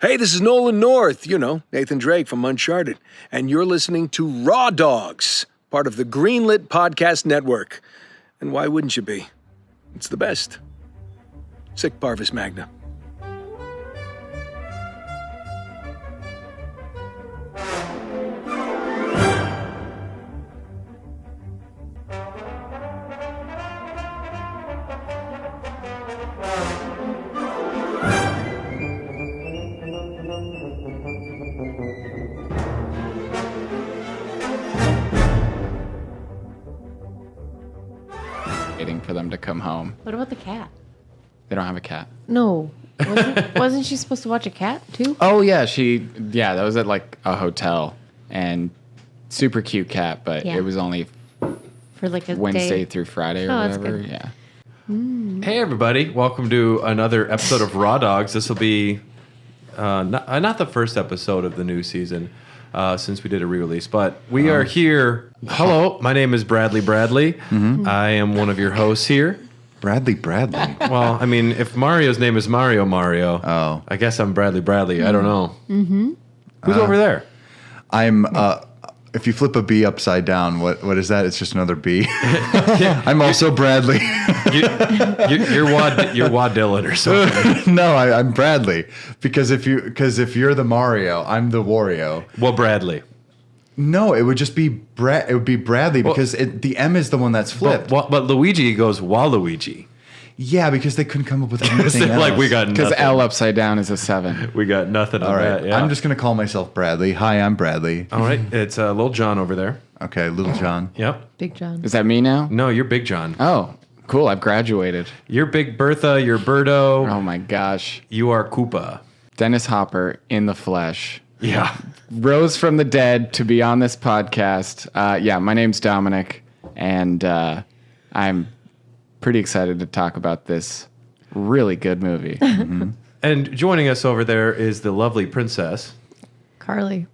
Hey, this is Nolan North, Nathan Drake from Uncharted, and you're listening to Raw Dogs, part of the Greenlit Podcast Network. And why wouldn't you be? It's the best. Sic Parvis Magna. Waiting for them to come home. What about the cat? They don't have a cat. No. Wasn't she supposed to watch a cat, too? Oh, yeah. That was at like a hotel. And super cute cat, but Yeah. it was only For like a Wednesday day. through Friday or Oh, that's whatever. good. Yeah. Hey, everybody. Welcome to another episode of Raw Dogs. This will be not the first episode of the new season since we did a re-release, but we are here. Hello, my name is Bradley Bradley. Mm-hmm. I am one of your hosts here. Bradley. Well, I mean, if Mario's name is Mario, I guess I'm Bradley Bradley. I don't know. Mm-hmm. Who's over there? I'm. If you flip a B upside down, what is that? It's just another B. I'm also Bradley. You're Wad or something. No, I'm Bradley because if you're the Mario, I'm the Wario. Well, Bradley. No, it would just be It would be Bradley because the M is the one that's flipped. But Luigi goes Waluigi. Yeah, because they couldn't come up with anything else. Like we got Because nothing. L upside down is a 7. We got nothing on All right, that. Yeah. I'm just gonna call myself Bradley. Hi, I'm Bradley. All right, it's Little John over there. Okay, Little John. Yep. Big John. Is that me now? No, you're Big John. Oh, cool. I've graduated. You're Big Bertha. You're Birdo. Oh, my gosh. You are Koopa. Dennis Hopper in the flesh. Yeah. Rose from the dead to be on this podcast. My name's Dominic, and I'm pretty excited to talk about this really good movie. Mm-hmm. And joining us over there is the lovely Princess Carly.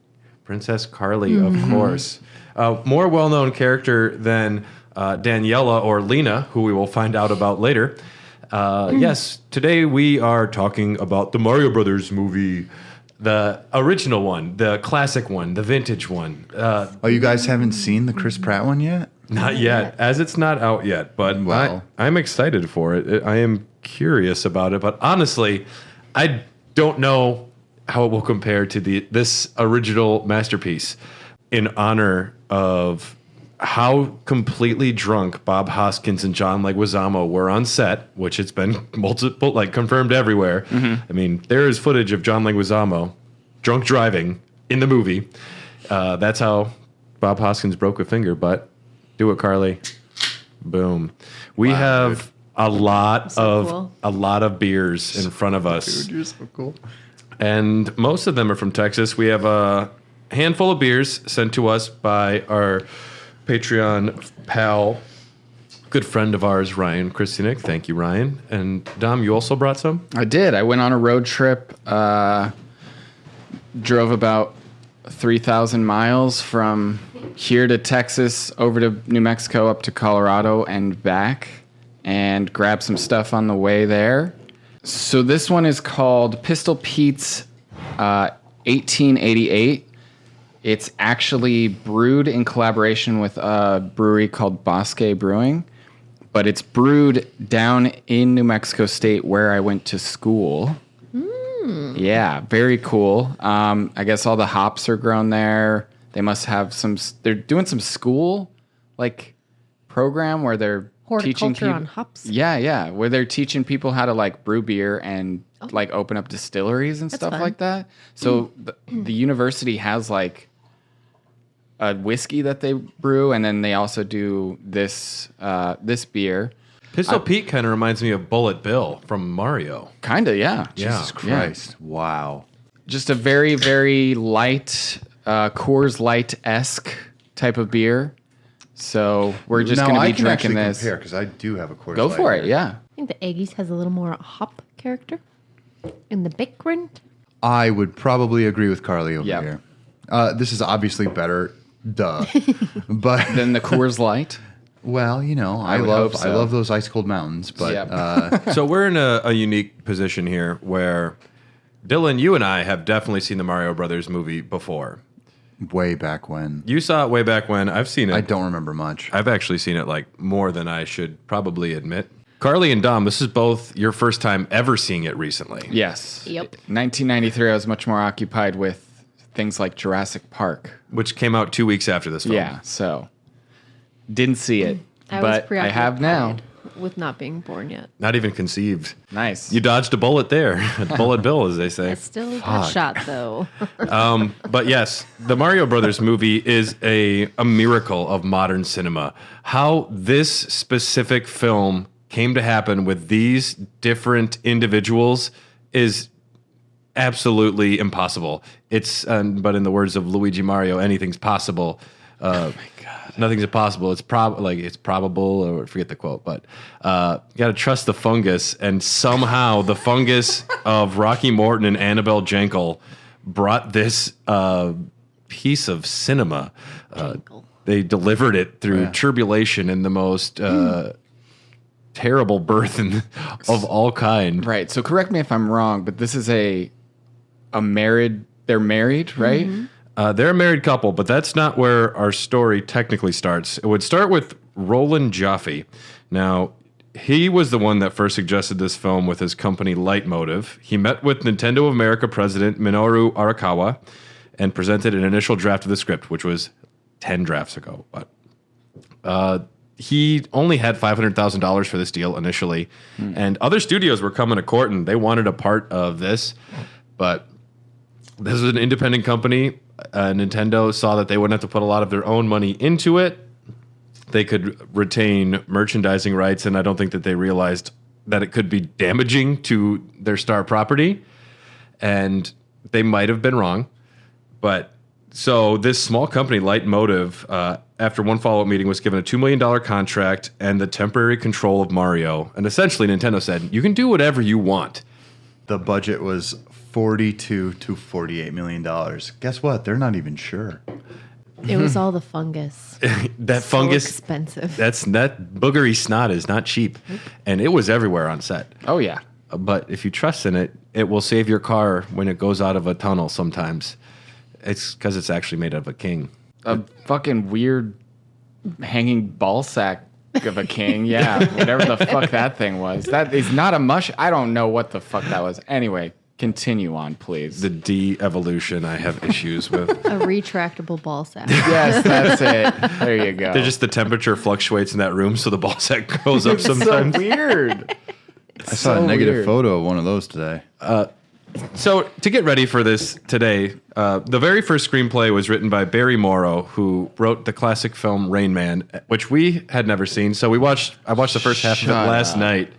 Carly, of course. More well-known character than Daniela or Lena, who we will find out about later. Yes, today we are talking about the Mario Brothers movie. The original one, the classic one, the vintage one. Oh, you guys haven't seen the Chris Pratt one yet? Not yet, as it's not out yet, but Well. I'm excited for it. I am curious about it, but honestly, I don't know how it will compare to this original masterpiece in honor of how completely drunk Bob Hoskins and John Leguizamo were on set, which it's been confirmed everywhere. Mm-hmm. I mean, there is footage of John Leguizamo drunk driving in the movie. That's how Bob Hoskins broke a finger, but do it, Carly. Boom. We have a lot of beers in front of us. Dude, you're so cool. And most of them are from Texas. We have a handful of beers sent to us by our Patreon pal, good friend of ours, Ryan Christianick. Thank you, Ryan. And Dom, you also brought some? I did. I went on a road trip, drove about 3,000 miles from here to Texas, over to New Mexico, up to Colorado, and back, and grabbed some stuff on the way there. So this one is called Pistol Pete's 1888. It's actually brewed in collaboration with a brewery called Bosque Brewing, but it's brewed down in New Mexico State where I went to school. Yeah, very cool. I guess all the hops are grown there. They must have they're doing some school program where they're teaching Horticulture people on hops. Yeah, where they're teaching people how to brew beer and open up distilleries and That's stuff fun. like that. So the university has a whiskey that they brew, and then they also do this beer. Pistol Pete kind of reminds me of Bullet Bill from Mario. Kinda, yeah. Jesus Christ. Wow. Just a very, very light, Coors Light-esque type of beer. So we're just going to be drinking this. Compare because I do have a Coors Go Light for it, here. yeah. I think the Aggies has a little more hop character in the background. I would probably agree with Carly over Yep. here. This is obviously better, duh. But Then the Coors Light. well, I would hope so. love those ice cold mountains. But Yep. So we're in a unique position here where Dylan, you and I have definitely seen the Mario Brothers movie before. Way back when. You saw it way back when. I've seen it. I don't remember much. I've actually seen it like more than I should probably admit. Carly and Dom, this is both your first time ever seeing it recently. Yes. Yep. 1993, I was much more occupied with things like Jurassic Park. Which came out 2 weeks after this film. Yeah, so didn't see it, I was but I preoccupied have now. with not being born yet. Not even conceived. Nice. You dodged a bullet there. A bullet bill, as they say. I still got shot though. But yes, the Mario Brothers movie is a miracle of modern cinema. How this specific film came to happen with these different individuals is absolutely impossible. It's but in the words of Luigi Mario, anything's possible. Oh my God, nothing's impossible. It's probable, or forget the quote, but you got to trust the fungus. And somehow the fungus of Rocky Morton and Annabelle Jankel brought this piece of cinema. They delivered it through tribulation and the most terrible birth of all kind. Right. So correct me if I'm wrong, but this is a married. They're married, right? Mm-hmm. They're a married couple, but that's not where our story technically starts. It would start with Roland Joffe. Now, he was the one that first suggested this film with his company Leitmotiv. He met with Nintendo of America president Minoru Arakawa and presented an initial draft of the script, which was 10 drafts ago. But he only had $500,000 for this deal initially, and other studios were coming to court and they wanted a part of this, but this is an independent company. Nintendo saw that they wouldn't have to put a lot of their own money into it. They could retain merchandising rights, and I don't think that they realized that it could be damaging to their star property. And they might have been wrong. But so this small company, Leitmotiv, after one follow-up meeting, was given a $2 million contract and the temporary control of Mario. And essentially, Nintendo said, you can do whatever you want. The budget was $42 to $48 million. Guess what? They're not even sure. It was all the fungus. That So fungus, expensive. that boogery snot is not cheap. And it was everywhere on set. Oh yeah. But if you trust in it, it will save your car when it goes out of a tunnel sometimes. It's because it's actually made out of a king. A fucking weird hanging ball sack of a king. Yeah, whatever the fuck that thing was. That is not a mush. I don't know what the fuck that was. Anyway, continue on, please. The de-evolution I have issues with. A retractable ball sack. Yes, that's it. There you go. They're just the temperature fluctuates in that room, so the ball sack goes up It's so sometimes. weird. I saw a negative photo of one of those today. So to get ready for this today, the very first screenplay was written by Barry Morrow, who wrote the classic film Rain Man, which we had never seen. So I watched the first half of it last night,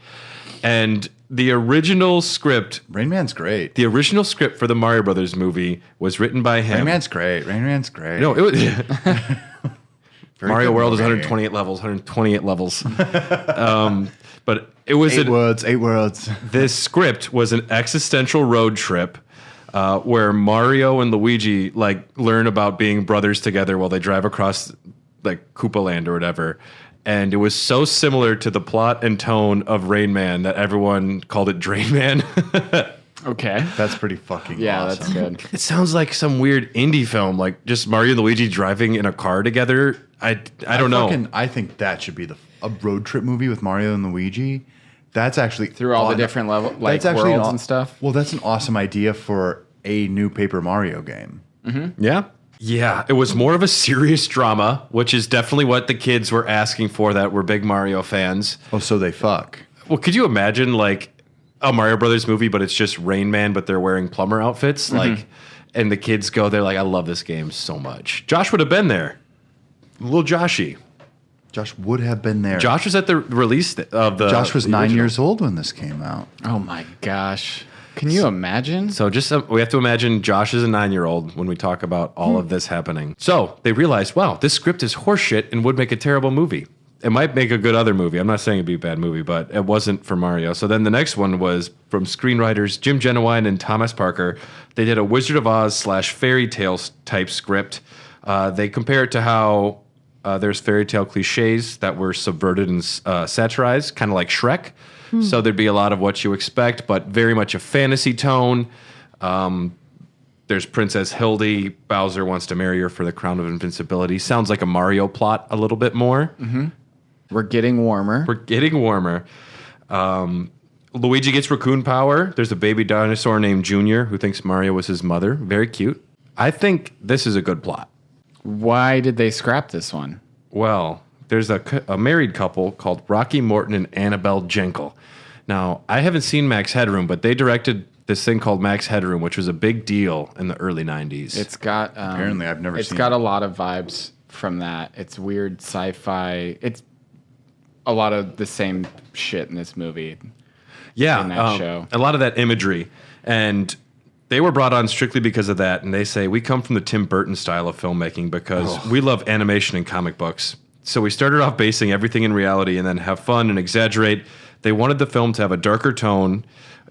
and the original script. Rain Man's great. The original script for the Mario Brothers movie was written by him. Rain Man's great. Rain Man's great. No, it was. Mario good World is movie. 128 levels. 128 levels. But it was Eight words. This script was an existential road trip where Mario and Luigi learn about being brothers together while they drive across Koopa Land or whatever. And it was so similar to the plot and tone of Rain Man that everyone called it Drain Man. Okay. That's pretty fucking Yeah, awesome. that's good. It sounds like some weird indie film, like just Mario and Luigi driving in a car together. I don't know. I think that should be a road trip movie with Mario and Luigi. That's actually Through all the different level, that's actually worlds and stuff. Well, that's an awesome idea for a new Paper Mario game. Yeah. Yeah, it was more of a serious drama, which is definitely what the kids were asking for that were big Mario fans. Oh, so they fuck. Well, could you imagine a Mario Brothers movie, but it's just Rain Man, but they're wearing plumber outfits? And the kids go, they're like, I love this game so much. Josh would have been there. Little Joshy. Josh would have been there. Josh was at the release of the. Josh was the 9 original. years old when this came out. Oh my gosh. Can you imagine? So we have to imagine Josh is a 9-year-old when we talk about all of this happening. So they realized, wow, this script is horseshit and would make a terrible movie. It might make a good other movie. I'm not saying it'd be a bad movie, but it wasn't for Mario. So then the next one was from screenwriters Jim Genuine and Thomas Parker. They did a Wizard of Oz / fairy tales type script. They compare it to how there's fairy tale cliches that were subverted and satirized, kind of like Shrek. So there'd be a lot of what you expect, but very much a fantasy tone. There's Princess Hildy. Bowser wants to marry her for the crown of invincibility. Sounds like a Mario plot a little bit more. We're getting warmer. We're getting warmer. Luigi gets raccoon power. There's a baby dinosaur named Junior who thinks Mario was his mother. Very cute. I think this is a good plot. Why did they scrap this one? Well, there's a married couple called Rocky Morton and Annabelle Jenkel. Now, I haven't seen Max Headroom, but they directed this thing called Max Headroom, which was a big deal in the early 90s. It's got Apparently, I've never seen It's got it. a lot of vibes from that. It's weird sci-fi. It's a lot of the same shit in this movie. Yeah, in that show. A lot of that imagery. And they were brought on strictly because of that. And they say, we come from the Tim Burton style of filmmaking because we love animation and comic books. So we started off basing everything in reality and then have fun and exaggerate. They wanted the film to have a darker tone,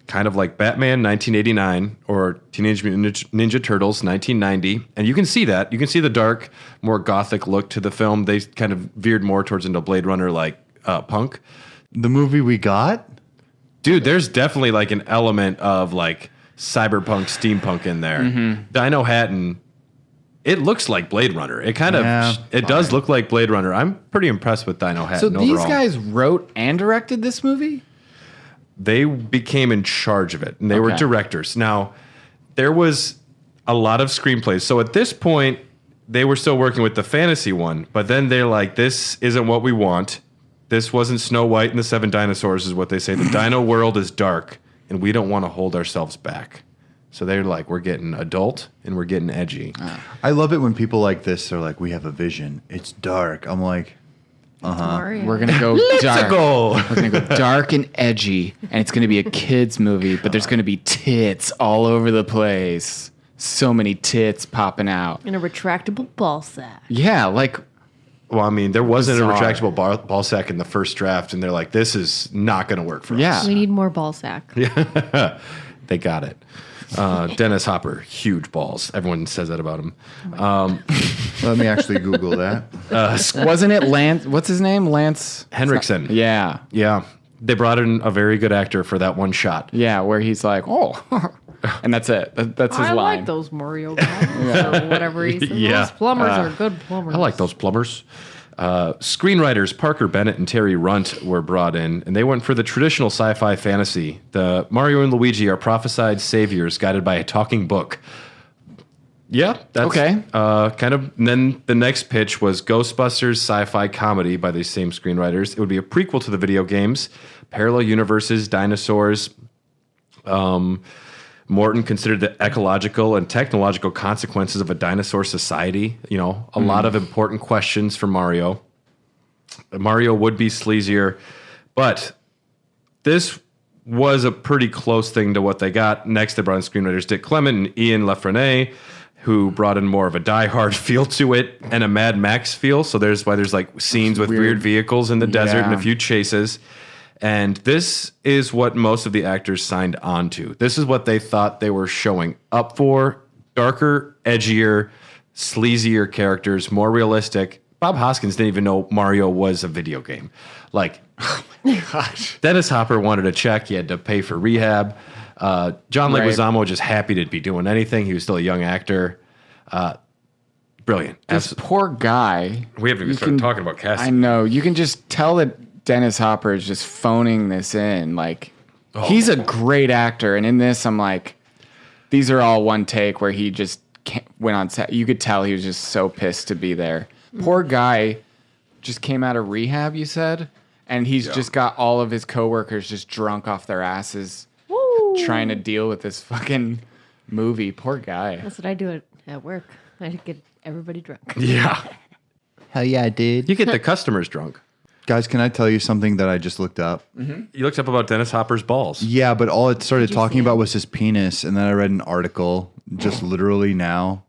kind of like Batman 1989 or Teenage Mutant Ninja Turtles 1990. And you can see that. You can see the dark, more gothic look to the film. They kind of veered more towards into Blade Runner like punk. The movie we got? Dude, there's definitely like an element of like cyberpunk, steampunk in there. Dino Hatton, it looks like Blade Runner. It kind of, it does look like Blade Runner. I'm pretty impressed with Dino Hatton So overall. these guys wrote and directed this movie? They became in charge of it, and they were Okay. directors. Now, there was a lot of screenplays. So at this point, they were still working with the fantasy one, but then they're like, this isn't what we want. This wasn't Snow White and the Seven Dinosaurs, is what they say. The dino world is dark, and we don't want to hold ourselves back. So they're like, we're getting adult, and we're getting edgy. I love it when people like this are like, we have a vision. It's dark. I'm like, Mario. We're gonna go dark. go. We're gonna go dark and edgy, and it's gonna be a kids movie, but there's gonna be tits all over the place. So many tits popping out. In a retractable ball sack. Yeah, like Well, I mean, there wasn't Bizarre. a retractable ball sack in the first draft, and they're like, this is not going to work for Yeah. us. We need more ball sack. They got it. Dennis Hopper, huge balls. Everyone says that about him. let me actually Google that. wasn't it Lance? What's his name? Lance Henriksen. Yeah, Yeah. They brought in a very good actor for that one shot. yeah, where he's like, oh, and that's it. That's his I line. like those Mario guys or whatever he said. Yeah. Those plumbers are good plumbers. I like those plumbers. Screenwriters Parker Bennett and Terry Runt were brought in, and they went for the traditional sci-fi fantasy. The Mario and Luigi are prophesied saviors guided by a talking book. Yeah, that's Okay. kind of. And then the next pitch was Ghostbusters sci-fi comedy by these same screenwriters. It would be a prequel to the video games, parallel universes, dinosaurs. Morton considered the ecological and technological consequences of a dinosaur society. You know, a lot of important questions for Mario. Mario would be sleazier, but this was a pretty close thing to what they got. Next, they brought in screenwriters Dick Clement and Ian LaFrenne, who brought in more of a Die Hard feel to it and a Mad Max feel. So there's why there's like scenes with weird vehicles in the desert and a Yeah. few chases. And this is what most of the actors signed on to. This is what they thought they were showing up for. Darker, edgier, sleazier characters, more realistic. Bob Hoskins didn't even know Mario was a video game. Like, Dennis Hopper wanted a check. He had to pay for rehab. John Right. Leguizamo just happy to be doing anything. He was still a young actor. Brilliant. This poor guy. We haven't even You started can- talking about casting. I know. You can just tell that Dennis Hopper is just phoning this in. Like, he's a great actor. And in this, I'm like, these are all one take where he just went on set. You could tell he was just so pissed to be there. Poor guy just came out of rehab, you said? And he's just got all of his coworkers just drunk off their asses trying to deal with this fucking movie. Poor guy. That's what I do at work. I get everybody drunk. Yeah. Hell yeah, I did. You get the customers drunk. Guys, can I tell you something that I just looked up? You looked up about Dennis Hopper's balls. Yeah, but all it started you talking see about it? was his penis, and then I read an article just literally now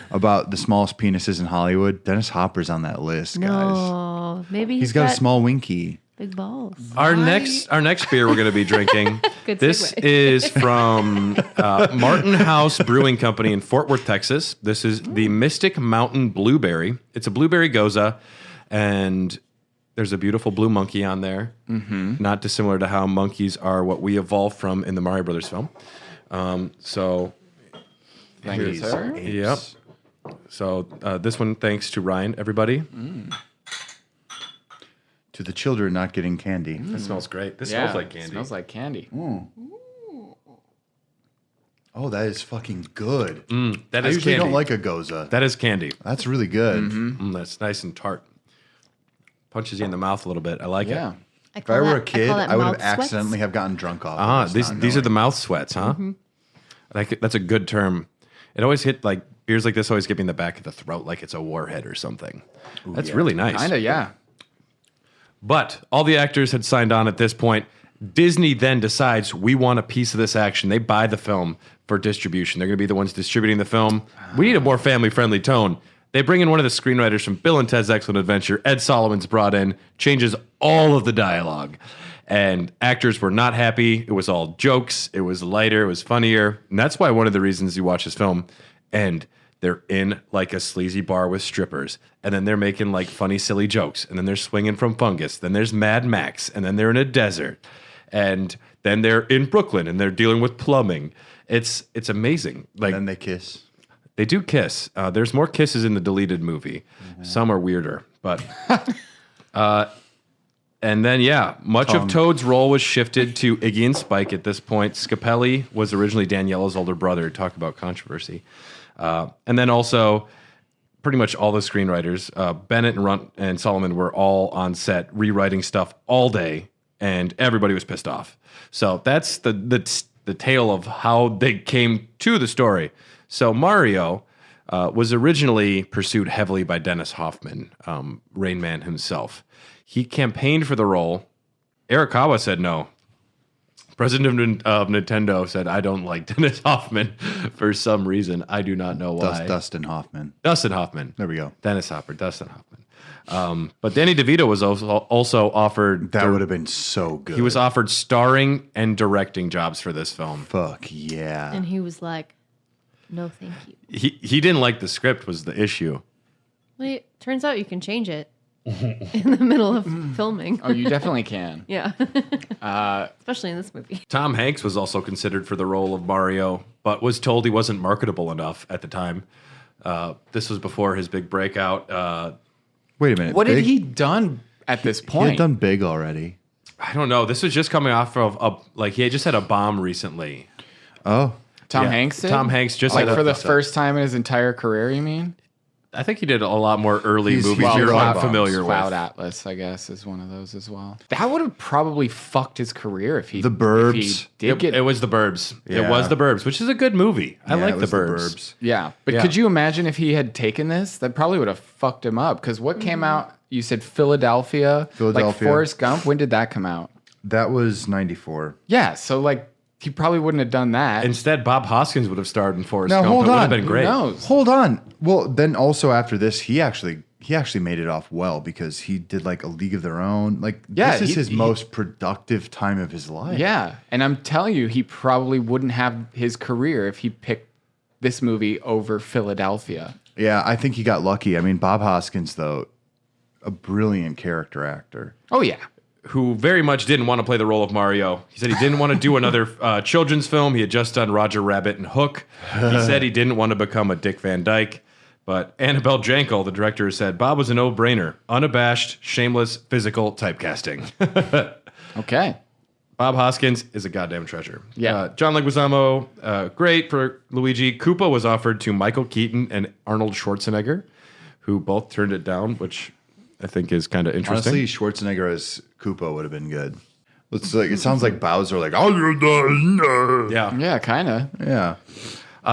about the smallest penises in Hollywood. Dennis Hopper's on that list, guys. No, maybe He's got a small winky. big balls. Our next beer we're going to be drinking. Good This segue. is from Martin House Brewing Company in Fort Worth, Texas. This is the Mystic Mountain Blueberry. It's a blueberry goza, and there's a beautiful blue monkey on there. Mm-hmm. Not dissimilar to how monkeys are what we evolved from in the Mario Brothers film. So Thank you, These sir. apes. Yep. So this one, thanks to Ryan, everybody. To the children not getting candy. It smells great. This Yeah, smells like candy. Smells like candy. Oh, that is fucking good. That I is usually candy. don't like a goza. That is candy. That's really good. That's nice and tart. Punches you in the mouth a little bit. I like it. Yeah. If I were a kid, I would have mouth sweats. accidentally have gotten drunk off. Ah, of this, these not are the mouth sweats, huh? That's a good term. It always hit like beers like this always get me in the back of the throat like it's a warhead or something. That's really nice. Kinda, yeah. But all the actors had signed on at this point. Disney then decides we want a piece of this action. They buy the film for distribution. They're going to be the ones distributing the film. We need a more family-friendly tone. They bring in one of the screenwriters from Bill and Ted's Excellent Adventure. Ed Solomon's brought in, changes all of the dialogue. And actors were not happy. It was all jokes. It was lighter. It was funnier. And that's why one of the reasons you watch this film, and they're in like a sleazy bar with strippers. And then they're making like funny, silly jokes. And then they're swinging from fungus. Then there's Mad Max. And then they're in a desert. And then they're in Brooklyn and they're dealing with plumbing. It's amazing. Like, And then they kiss. they do kiss. There's more kisses in the deleted movie. Some are weirder, but and then much of Toad's role was shifted to Iggy and Spike at this point. Scapelli was originally Daniela's older brother. Talk about controversy. And then also, pretty much all the screenwriters, Bennett and Runt and Solomon were all on set rewriting stuff all day, and everybody was pissed off. So that's the tale of how they came to the story. So Mario was originally pursued heavily by Dennis Hoffman, Rain Man himself. He campaigned for the role. Arakawa said no. President of Nintendo said, I don't like Dennis Hoffman for some reason. I do not know why. Dustin Hoffman. Dustin Hoffman. There we go. Dennis Hopper, Dustin Hoffman. But Danny DeVito was also offered. That would have been so good. He was offered starring and directing jobs for this film. Fuck yeah. And he was like, no, thank you. He didn't like the script was the issue. Wait, turns out you can change it in the middle of filming. Oh, you definitely can. Yeah. Especially in this movie. Tom Hanks was also considered for the role of Mario, but was told he wasn't marketable enough at the time. This was before his big breakout. Wait a minute. What had Big? he done at this He point? had done Big already. I don't know. This was just coming off of he had just had a bomb recently. Oh. Tom Yeah. Hanks did? Tom Hanks just like had for the so- first time in his entire career, you mean? I think he did a lot more early He's- movies he's you're Cloud not Bombs. familiar Cloud with. Atlas, I guess, is one of those as well. That would have probably fucked his career if he The if Burbs. he did get It was The Burbs. It Yeah. was The Burbs, which is a good movie. I Yeah, like it The was Burbs. Yeah, but Yeah. could you imagine if he had taken this? That probably would have fucked him up. Because what came out? You said Philadelphia. Like Philadelphia. Forrest Gump. When did that come out? That was 94. Yeah, so like he probably wouldn't have done that. Instead, Bob Hoskins would have starred in Forrest Now, Gump. hold It would on. have been Who great. knows? Hold on. Well, then also after this, he actually made it off well because he did like A League of Their Own. Like Yeah, this is he- his he- most productive time of his life. Yeah, and I'm telling you, he probably wouldn't have his career if he picked this movie over Philadelphia. Yeah, I think he got lucky. I mean, Bob Hoskins, though, a brilliant character actor. Oh yeah, Who very much didn't want to play the role of Mario. He said he didn't want to do another children's film. He had just done Roger Rabbit and Hook. He said he didn't want to become a Dick Van Dyke. But Annabelle Jankel, the director, said Bob was a no-brainer. Unabashed, shameless, physical typecasting. okay. Bob Hoskins is a goddamn treasure. Yeah. John Leguizamo, great for Luigi. Koopa was offered to Michael Keaton and Arnold Schwarzenegger, who both turned it down, which I think is kind of interesting. Honestly, Schwarzenegger as Koopa would have been good. It's like it sounds like Bowser, like oh you're done. yeah. Yeah, kind of. Yeah.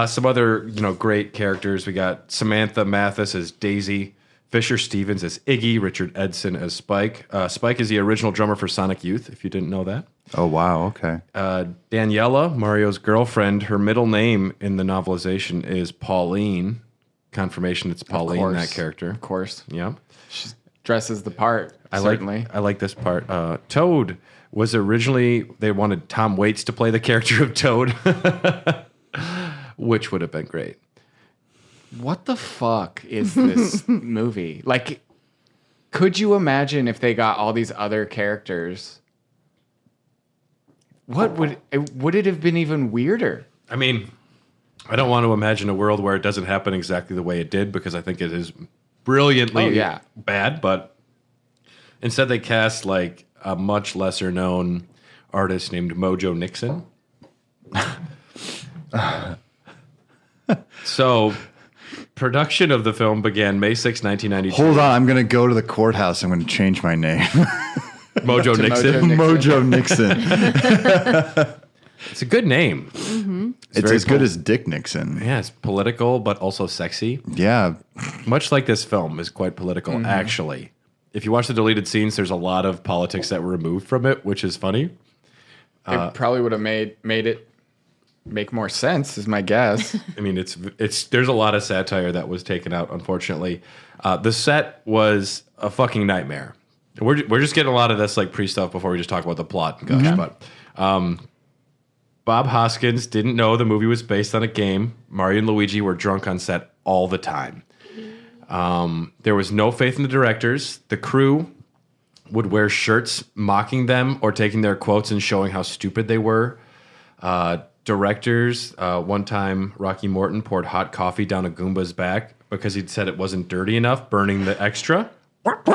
Some other great characters. We got Samantha Mathis as Daisy, Fisher Stevens as Iggy, Richard Edson as Spike. Spike is the original drummer for Sonic Youth, if you didn't know that. Oh wow. Okay. Daniela, Mario's girlfriend, her middle name in the novelization is Pauline. Confirmation it's Pauline, course. that character. Of course. Yeah. She dresses the part, certainly. I like this part. Toad was originally, they wanted Tom Waits to play the character of Toad, which would have been great. What the fuck is this movie? Like, could you imagine if they got all these other characters? What would it have been even weirder? I mean, I don't want to imagine a world where it doesn't happen exactly the way it did, because I think it is brilliantly bad. But instead, they cast like a much lesser known artist named Mojo Nixon. So, production of the film began May 6, 1992. Hold on, I'm going to go to the courthouse. I'm going to change my name. Mojo Nixon. Mojo Nixon. It's a good name. It's as good as Dick Nixon. Yeah, it's political, but also sexy. Yeah. Much like this film is quite political, actually. If you watch the deleted scenes, there's a lot of politics that were removed from it, which is funny. It probably would have made it make more sense, is my guess. I mean, it's there's a lot of satire that was taken out, unfortunately. The set was a fucking nightmare. We're just getting a lot of this like pre-stuff before we just talk about the plot and gush. But Bob Hoskins didn't know the movie was based on a game. Mario and Luigi were drunk on set all the time. There was no faith in the directors. The crew would wear shirts mocking them or taking their quotes and showing how stupid they were. Directors, one time Rocky Morton poured hot coffee down a Goomba's back because he'd said it wasn't dirty enough, burning the extra. What?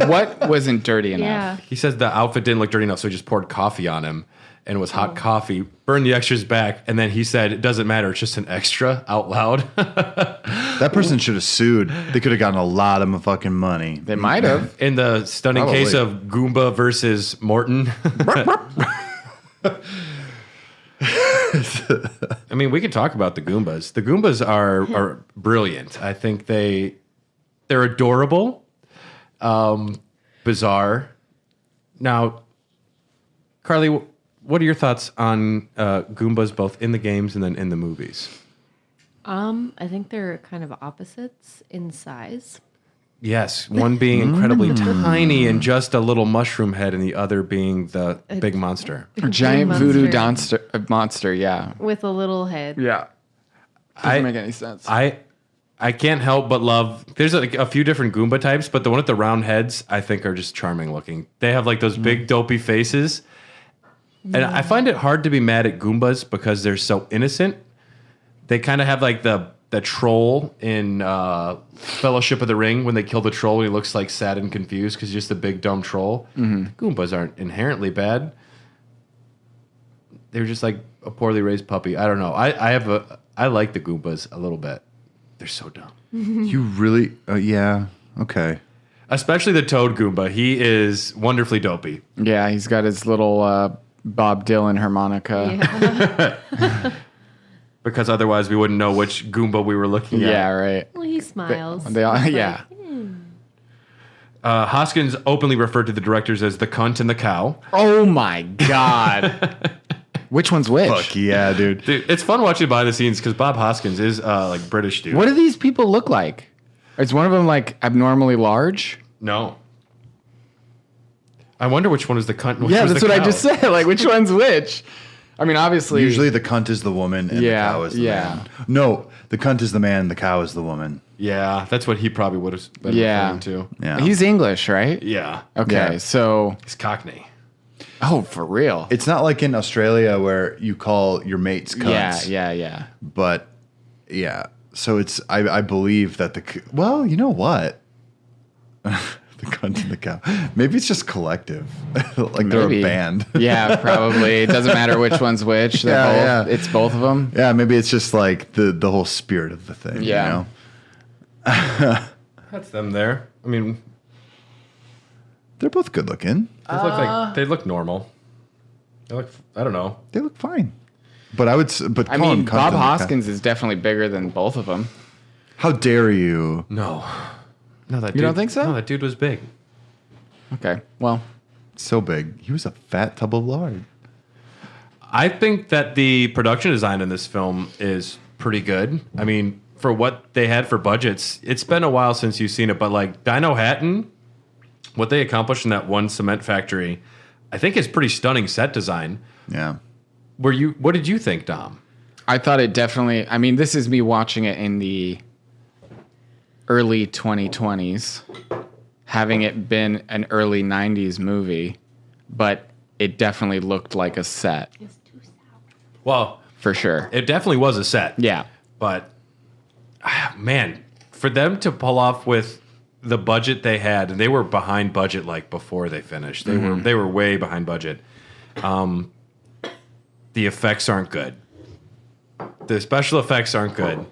What wasn't dirty enough? Yeah. He says the outfit didn't look dirty enough, so he just poured coffee on him, and it was hot coffee, burned the extras back, and then he said, it doesn't matter, it's just an extra, out loud. That person should have sued. They could have gotten a lot of fucking money. They might have. In the stunning Probably. case of Goomba versus Morton. I mean, we could talk about the Goombas. The Goombas are brilliant. I think they're adorable, bizarre. Now, Carly, what are your thoughts on Goombas both in the games and then in the movies? I think they're kind of opposites in size. Yes, one being incredibly tiny and just a little mushroom head, and the other being the big monster. The Giant green voodoo monster monster, yeah. with a little head. Yeah. Doesn't make any sense. I can't help but love. There's like a few different Goomba types, but the one with the round heads I think are just charming looking. They have like those big dopey faces, and I find it hard to be mad at Goombas because they're so innocent. They kind of have like the troll in Fellowship of the Ring when they kill the troll and he looks like sad and confused because he's just a big dumb troll. The Goombas aren't inherently bad. They're just like a poorly raised puppy. I don't know. I like the Goombas a little bit. They're so dumb. You really? Yeah. Okay. Especially the Toad Goomba. He is wonderfully dopey. Yeah, he's got his little Bob Dylan harmonica. Yeah. Because otherwise we wouldn't know which Goomba we were looking at. Yeah, right. Well, he smiles. They all, He's yeah. like, Hoskins openly referred to the directors as the cunt and the cow. Oh my God. Which one's which? Fuck yeah, dude. Dude, it's fun watching behind the scenes because Bob Hoskins is like British dude. What do these people look like? Is one of them like abnormally large? No. I wonder which one is the cunt and which Yeah, was that's the what cow. I just said. Like, which one's which? I mean, obviously. Usually the cunt is the woman and the cow is the man. No, the cunt is the man, the cow is the woman. Yeah, that's what he probably would have been Yeah. referring to. Yeah. He's English, right? Yeah. Okay, Yeah. so. He's Cockney. Oh, for real? It's not like in Australia where you call your mates cunts. Yeah. But yeah, so it's I believe that well, you know what? The cunt and the cow. Maybe it's just collective. Like they're Maybe. a band. Yeah, probably. It doesn't matter which one's which. They're Yeah, both, yeah. It's both of them. Yeah, maybe it's just like the whole spirit of the thing. Yeah. You know? That's them there. I mean, They're both good looking. they look normal. They look, I don't know. They look fine. But I would. But I call mean, him cunt Bob and the cow. Hoskins is definitely bigger than both of them. How dare you? No, that You don't think so? No, that dude was big. Okay, well. So big. He was a fat tub of lard. I think that the production design in this film is pretty good. I mean, for what they had for budgets, it's been a while since you've seen it, but like Dino Hatton, what they accomplished in that one cement factory, I think is pretty stunning set design. Yeah. What did you think, Dom? I thought it definitely. I mean, this is me watching it in the early 2020s, having it been an early 90s movie, but it definitely looked like a set. It's too sour. Well, for sure. It definitely was a set. Yeah. But, man, for them to pull off with the budget they had, and they were behind budget like before they finished. They were way behind budget. The effects aren't good. The special effects aren't good.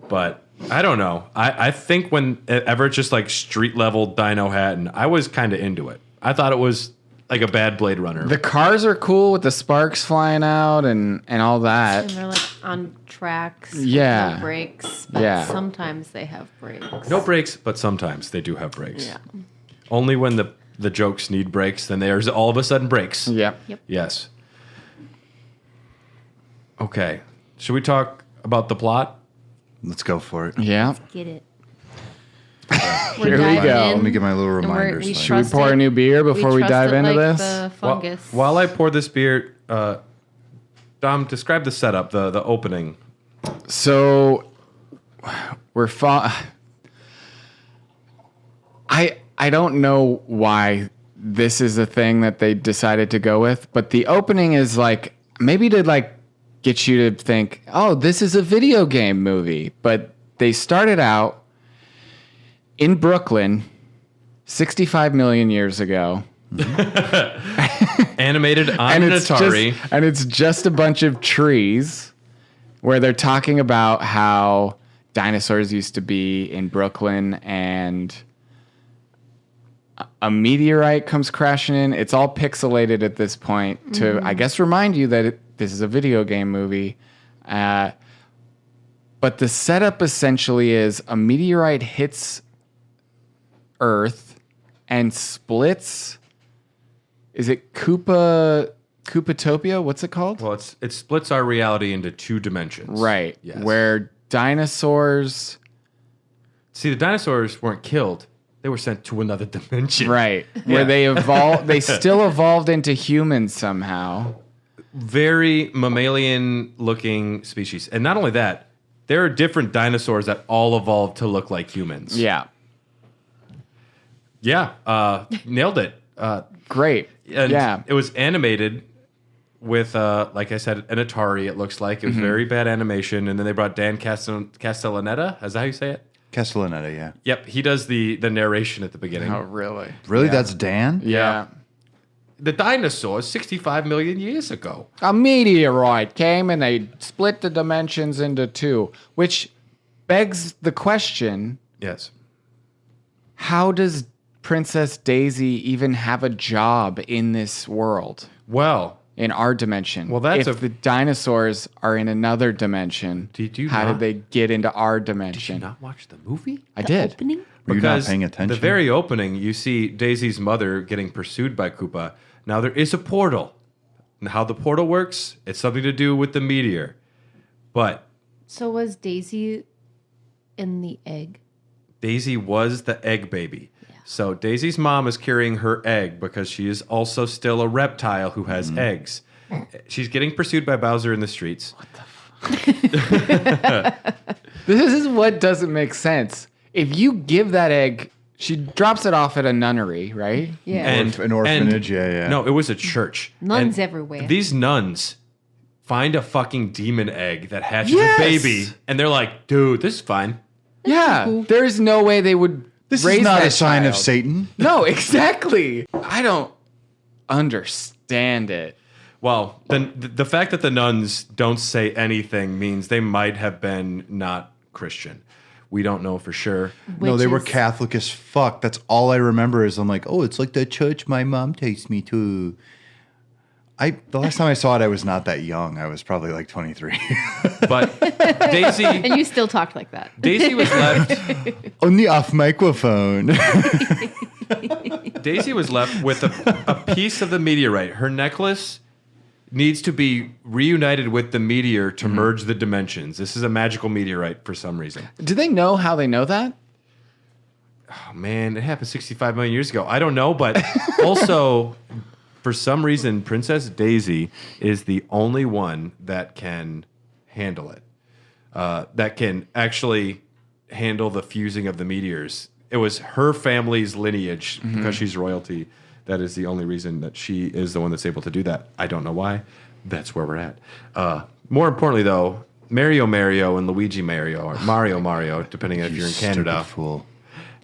But I don't know. I think whenever it's just like street level Dino Hatton, I was kind of into it. I thought it was like a bad Blade Runner. The cars are cool with the sparks flying out and all And that. they're like on tracks. with Yeah. No brakes. But Yeah. sometimes they have brakes. No brakes, but sometimes they do have brakes. Yeah. Only when the jokes need brakes, then there's all of a sudden brakes. Yep. Yep. Yes. Okay. Should we talk about the plot? Let's go for it. Yeah. Get it. Here we go. Let me get my little And we're- reminders. we so I- Should we Trust pour a it. new beer before we trust dive it into like this? The fungus. While I pour this beer, Dom, describe the setup, the opening. So we're I don't know why this is a thing that they decided to go with, but the opening is like maybe to like get you to think, "Oh, this is a video game movie." But they started out in Brooklyn 65 million years ago. Animated on an Atari. And it's just a bunch of trees where they're talking about how dinosaurs used to be in Brooklyn and a meteorite comes crashing in. It's all pixelated at this point to, I guess, remind you that this is a video game movie. But the setup essentially is a meteorite hits Earth and splits. Is it Koopatopia? What's it called? Well, it splits our reality into two dimensions. Right. Yes. Where dinosaurs. See, the dinosaurs weren't killed. They were sent to another dimension. Right. Where they evolved. They still evolved into humans somehow. Very mammalian-looking species. And not only that, there are different dinosaurs that all evolved to look like humans. Yeah. Yeah. Nailed it. Great. And yeah. it was animated with, like I said, an Atari, it looks like. It was very bad animation. And then they brought Dan Castellaneta. Is that how you say it? Castellaneta, yeah. Yep. He does the narration at the beginning. Oh, really? Really? That's Dan? Yeah. The dinosaurs 65 million years ago. A meteorite came and they split the dimensions into two, which begs the question, Yes. how does Princess Daisy even have a job in this world, Well, in our dimension? Well, that's if the dinosaurs are in another dimension, Did you how not- did they get into our did you dimension? not watch the movie? I did. Opening? Were you not Because paying attention? the very opening, you see Daisy's mother getting pursued by Koopa. Now, there is a portal. And how the portal works, it's something to do with the meteor. But So was Daisy in the egg? Daisy was the egg baby. So Daisy's mom is carrying her egg because she is also still a reptile who has eggs. She's getting pursued by Bowser in the streets. This is what doesn't make sense. If you give that egg, she drops it off at a nunnery, right? Yeah. An orphanage, yeah. No, it was a church. Nuns And everywhere. These nuns find a fucking demon egg that hatches Yes! a baby, and they're like, dude, this is fine. Yeah. There's no way they would This raise is not that a sign of child. Satan. No, exactly. I don't understand it. Well, then the fact that the nuns don't say anything means they might have been not Christian. We don't know for sure. No, they were Witches. Catholic as fuck. That's all I remember is I'm like, oh, it's like the church my mom takes me to. The last time I saw it, I was not that young. I was probably like 23. But Daisy And you still talked like that. Daisy was left Only off microphone. Daisy was left with a piece of the meteorite. Her necklace needs to be reunited with the meteor to merge the dimensions. This is a magical meteorite for some reason. Do they know how they know that? Oh, man, it happened 65 million years ago. I don't know, but also, for some reason, Princess Daisy is the only one that can handle it. That can actually handle the fusing of the meteors. It was her family's lineage, because she's royalty. That is the only reason that she is the one that's able to do that. I don't know why, that's where we're at. More importantly, though, Mario and Luigi Mario, or Mario, depending if you're in Canada. Stupid fool.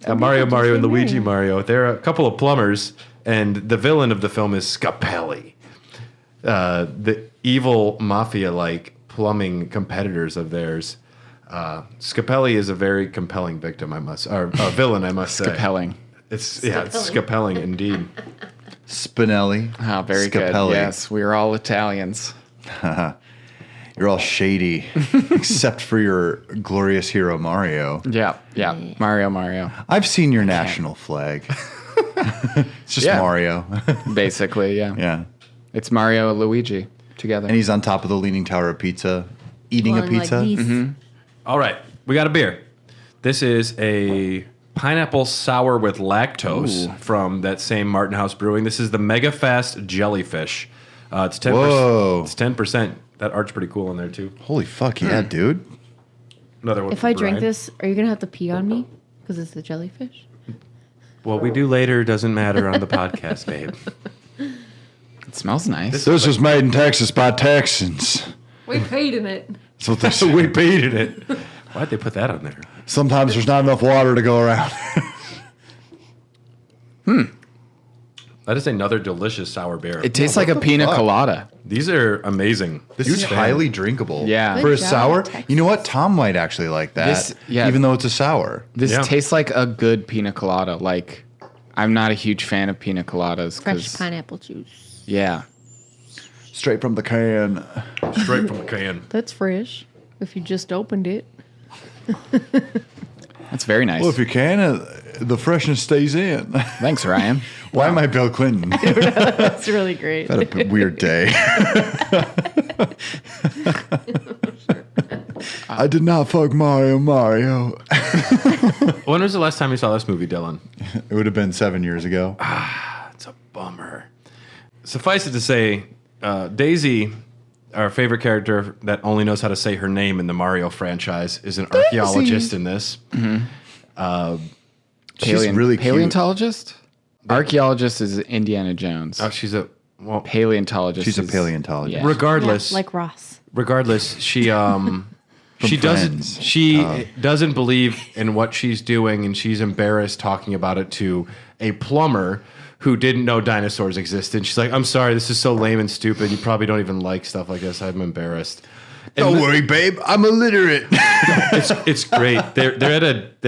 Mario and Luigi Mario. They're a couple of plumbers, and the villain of the film is Scapelli, the evil mafia-like plumbing competitors of theirs. Scapelli is a very compelling villain, I must say. Scapelling. It's Scapelling indeed. Spinelli. Oh, very Scapelli. good. Yes, we are all Italians. You're all shady, except for your glorious hero Mario. Yeah. Mario. I've seen your national flag. It's just Yeah. Mario. Basically, yeah. Yeah. It's Mario and Luigi together. And he's on top of the Leaning Tower of Pizza, eating a Going like pizza. these. All right, we got a beer. This is a pineapple sour with lactose from that same Martin House Brewing. This is the Mega Fast Jellyfish. It's 10%. Whoa. It's 10%. That art's pretty cool in there too. Holy fuck, yeah, dude. Another one. If from I drink Brian. this, are you gonna have to pee on me? Because it's a jellyfish. What we do later doesn't matter on the podcast, babe. It smells nice. This was made in Texas by Texans. We paid in it. That's what they say. We paid in it. Why'd they put that on there? Sometimes there's not enough water to go around. That is another delicious sour beer. It tastes like a the pina fuck? colada. These are amazing. This Huge is fan. highly drinkable. Yeah. For a Good job, sour, Texas. you know what? Tom might actually like that. This- yeah. Even though it's a sour. This Yeah. tastes like a good pina colada. Like, I'm not a huge fan of pina coladas. Fresh 'cause- pineapple juice. Yeah. Straight from the can. Straight from the can. That's fresh. If you just opened it. That's very nice. Well, if you can, the freshness stays in. Thanks, Ryan. Why am I Bill Clinton? That's really great. Had a weird day. I did not fuck Mario. When was the last time you saw this movie, Dylan? It would have been 7 years ago. It's a bummer. Suffice it to say, Daisy, our favorite character that only knows how to say her name in the Mario franchise, is an archaeologist in this. She's really cute. Paleontologist? Archaeologist is Indiana Jones. Oh, she's a well. Paleontologist. She's a is- paleontologist. Yeah. Regardless, Yeah, like Ross. she she doesn't Friends. doesn't believe in what she's doing, and she's embarrassed talking about it to a plumber who didn't know dinosaurs existed. She's like, "I'm sorry, this is so lame and stupid. You probably don't even like stuff like this. I'm embarrassed." And Don't worry, babe. I'm illiterate. it's great. They're at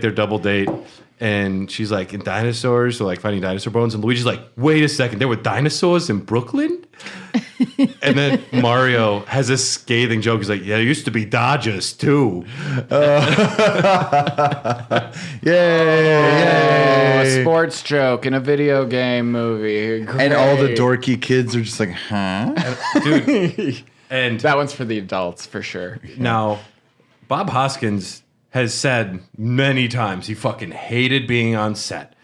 their double date, and she's like, in dinosaurs, so like finding dinosaur bones, and Luigi's like, wait a second, there were dinosaurs in Brooklyn? And then Mario has this scathing joke. He's like, yeah, there used to be Dodgers too. Yay! A sports joke in a video game movie. And all the Great. dorky kids are just like, huh? Dude. And That one's for the adults, for sure. now, Bob Hoskins has said many times he fucking hated being on set.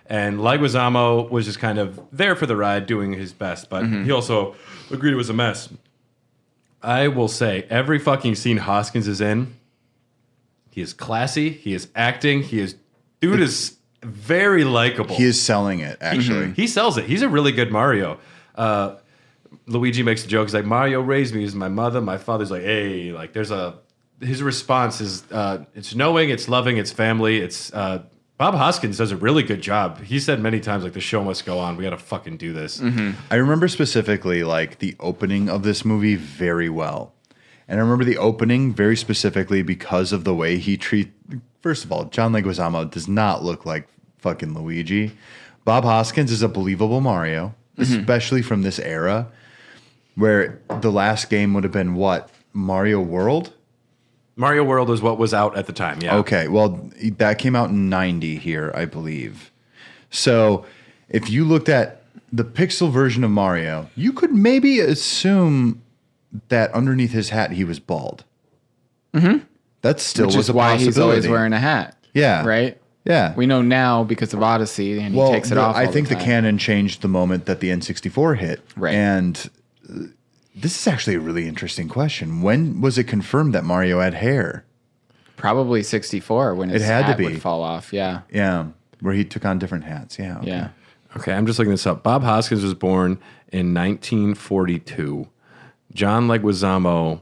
And Leguizamo was just kind of there for the ride, doing his best, but he also agreed it was a mess. I will say, every fucking scene Hoskins is in, he is classy, he is acting, dude is very likable. He is selling it, actually. He sells it. He's a really good Mario. Luigi makes a joke. He's like, Mario raised me as my mother. My father's like, hey, like his response is, it's knowing, it's loving, it's family. It's, Bob Hoskins does a really good job. He said many times, like, the show must go on. We got to fucking do this. I remember specifically like the opening of this movie very well. And I remember the opening very specifically because of the way he first of all, John Leguizamo does not look like fucking Luigi. Bob Hoskins is a believable Mario, especially from this era where the last game would have been what? Mario World? Mario World is what was out at the time, yeah. Okay, well, that came out in 90 here, I believe. So if you looked at the pixel version of Mario, you could maybe assume that underneath his hat he was bald. Mm-hmm. That still Which was is a why possibility. he's always wearing a hat. Yeah. Right? Yeah. We know now because of Odyssey, and he takes it off. I all think the time. canon changed the moment that the N64 hit. Right. And this is actually a really interesting question. When was it confirmed that Mario had hair? Probably 64 when his It had to hat be. would fall off. Yeah. Yeah. Where he took on different hats. Yeah. Okay. Yeah. Okay, I'm just looking this up. Bob Hoskins was born in 1942. John Leguizamo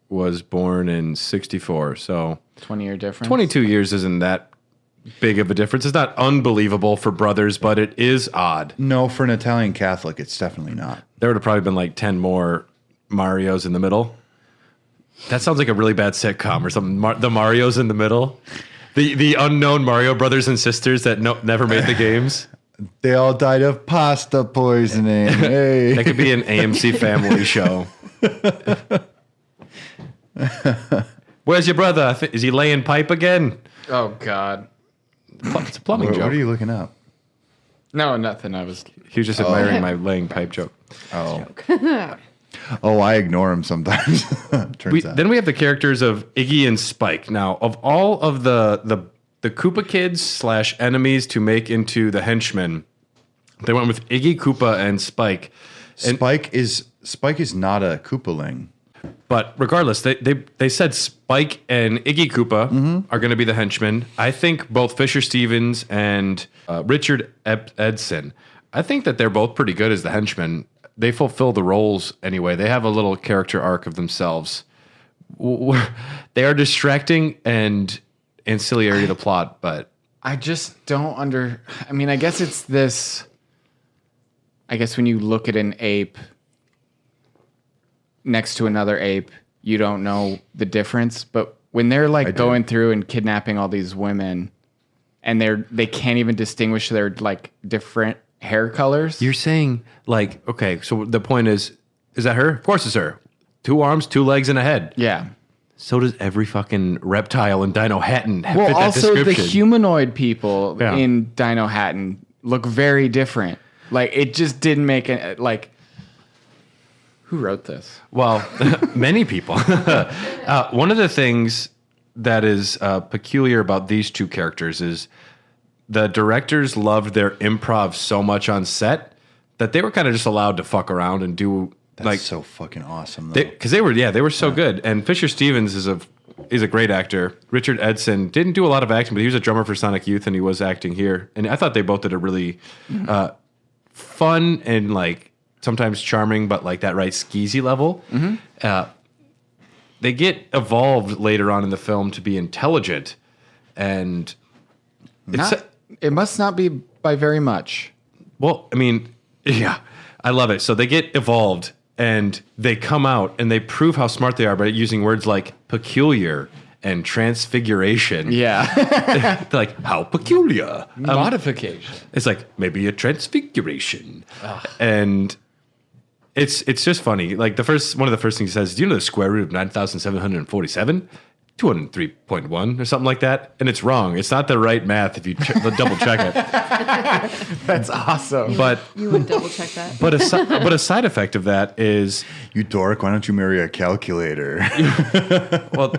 was born in 64, so 20-year difference. 22 years isn't that big of a difference. It's not unbelievable for brothers, but it is odd. No, for an Italian Catholic, it's definitely not. There would have probably been like 10 more Marios in the middle. That sounds like a really bad sitcom or something. The Marios in the middle. The unknown Mario brothers and sisters that never made the games. They all died of pasta poisoning. Hey. That could be an AMC family show. Where's your brother? Is he laying pipe again? Oh God. It's a plumbing What joke. are you looking up? No, nothing. I was. He was just admiring my laying pipe joke. Oh. Oh, I ignore him sometimes. Turns out. Then we have the characters of Iggy and Spike. Now, of all of the Koopa kids / enemies to make into the henchmen, they went with Iggy, Koopa, and Spike. And, Spike is not a Koopaling. but regardless, they said Spike and Iggy Koopa are going to be the henchmen. I think both Fisher Stevens and Richard Edson, I think that they're both pretty good as the henchmen. They fulfill the roles anyway. They have a little character arc of themselves. They are distracting and ancillary to the plot, but I just don't I mean, I guess it's this. I guess when you look at an ape next to another ape, you don't know the difference. But when they're like going through and kidnapping all these women, and they can't even distinguish their like different hair colors. you're saying like, okay, so the point is that her? Of course it's her. 2 arms, 2 legs, and a head. Yeah. So does every fucking reptile in Dino Hatton fit Well, that also the description. humanoid people Yeah. in Dino Hatton look very different. Like it just didn't make it. Like, who wrote this? Well, many people. One of the things that is peculiar about these two characters is the directors loved their improv so much on set that they were kind of just allowed to fuck around and do That's so fucking awesome, though. because they were so good. And Fisher Stevens is a great actor. Richard Edson didn't do a lot of acting, but he was a drummer for Sonic Youth, and he was acting here. And I thought they both did a really fun and like sometimes charming, but like that right skeezy level. They get evolved later on in the film to be intelligent, and It must not be by very much. well, I mean, yeah, I love it. So they get evolved and they come out and they prove how smart they are by using words like peculiar and transfiguration. Yeah. They're like, how peculiar. Modification. It's like maybe a transfiguration. And it's just funny. Like one of the first things he says, do you know the square root of 9,747? 203.1 or something like that, and it's wrong. It's not the right math if you double check it. That's awesome. But You would double check that. but a side effect of that is, You dork, why don't you marry a calculator? well,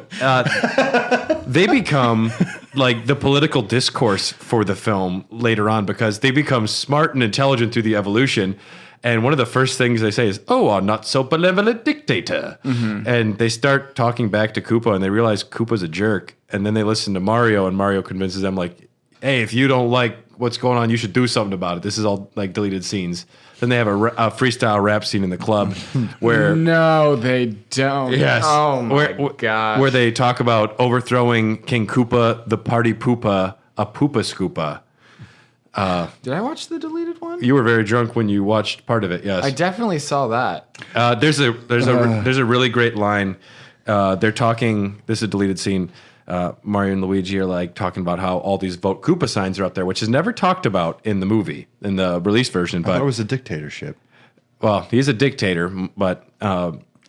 they become like the political discourse for the film later on because they become smart and intelligent through the evolution. And one of the first things they say is, "Oh, a not so benevolent dictator." And they start talking back to Koopa, and they realize Koopa's a jerk. And then they listen to Mario, and Mario convinces them, like, "Hey, if you don't like what's going on, you should do something about it." This is all like deleted scenes. Then they have a freestyle rap scene in the club where No, they don't. yes, Oh my god. where they talk about overthrowing King Koopa, the party poopa, a poopa scoopa. Did I watch the deleted one? You were very drunk when you watched part of it. Yes, I definitely saw that. there's a really great line. They're talking. This is a deleted scene. Mario and Luigi are like talking about how all these Vote Koopa signs are up there, which is never talked about in the movie, in the release version. I thought But it was a dictatorship. well, he's a dictator, but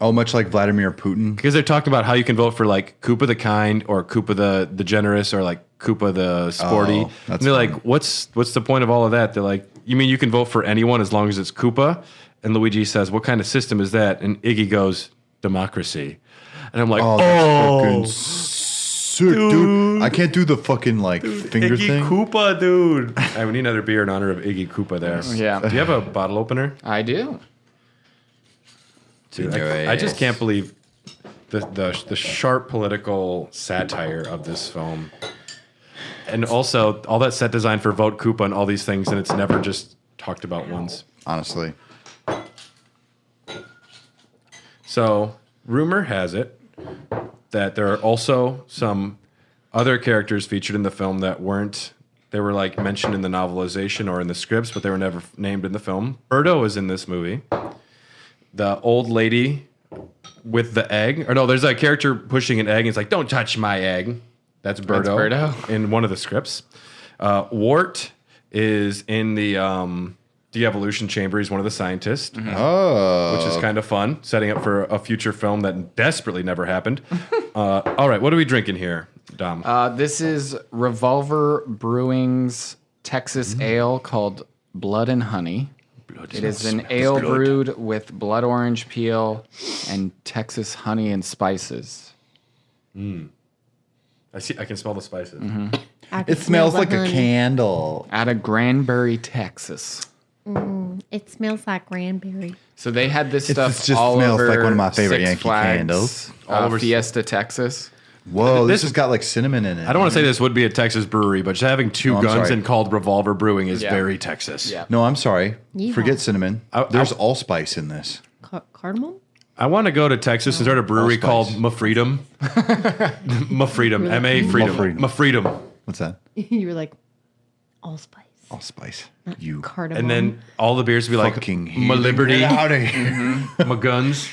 Oh, much like Vladimir Putin. because they're talking about how you can vote for like Koopa the kind or Koopa the generous or like Koopa the sporty. Oh, that's and they're fun. like, what's the point of all of that? They're like, you mean you can vote for anyone as long as it's Koopa? And Luigi says, what kind of system is that? And Iggy goes, democracy. And I'm like, Oh, oh, that's fucking sick, dude. I can't do the fucking like finger Iggy thing. Koopa, dude. I need another beer in honor of Iggy Koopa there. Yeah. Do you have a bottle opener? I do. Dude, I just can't believe the sharp political satire of this film. And also all that set design for Vote Koopa and all these things, and it's never just talked about once. Honestly. So, rumor has it that there are also some other characters featured in the film that weren't. They were like mentioned in the novelization or in the scripts, but they were never named in the film. Bertha is in this movie. The old lady with the egg, or no, there's a character pushing an egg. And it's like, "Don't touch my egg." That's Bertha in one of the scripts. Wart is in the de-evolution chamber. He's one of the scientists, which is kind of fun, setting up for a future film that desperately never happened. All right, what are we drinking here, Dom? This is Revolver Brewing's Texas ale called Blood and Honey. It is an ale brewed with blood orange peel and Texas honey and spices. I can smell the spices. It smells like a candle. Out of Granbury, Texas. It smells like cranberry. So they had this It stuff just all smells over like one of my favorite Six Yankee Flags, candles. all over Fiesta, Texas. Whoa, this has got like cinnamon in it. I don't want to say this would be a Texas brewery, but just having two I'm guns sorry. and called Revolver Brewing is Yeah. very Texas. Yeah. No, I'm sorry. Yeehaw. Forget cinnamon. There's allspice in this. Cardamom? I want to go to Texas and start a brewery called Allspice. Ma-Freedom. Ma-Freedom. M-A Freedom. Ma-Freedom. Ma-Freedom. What's that? You were like, allspice. Allspice. You Cardamom. And then all the beers would be like fucking Ma Liberty, Get out of here. Ma Guns,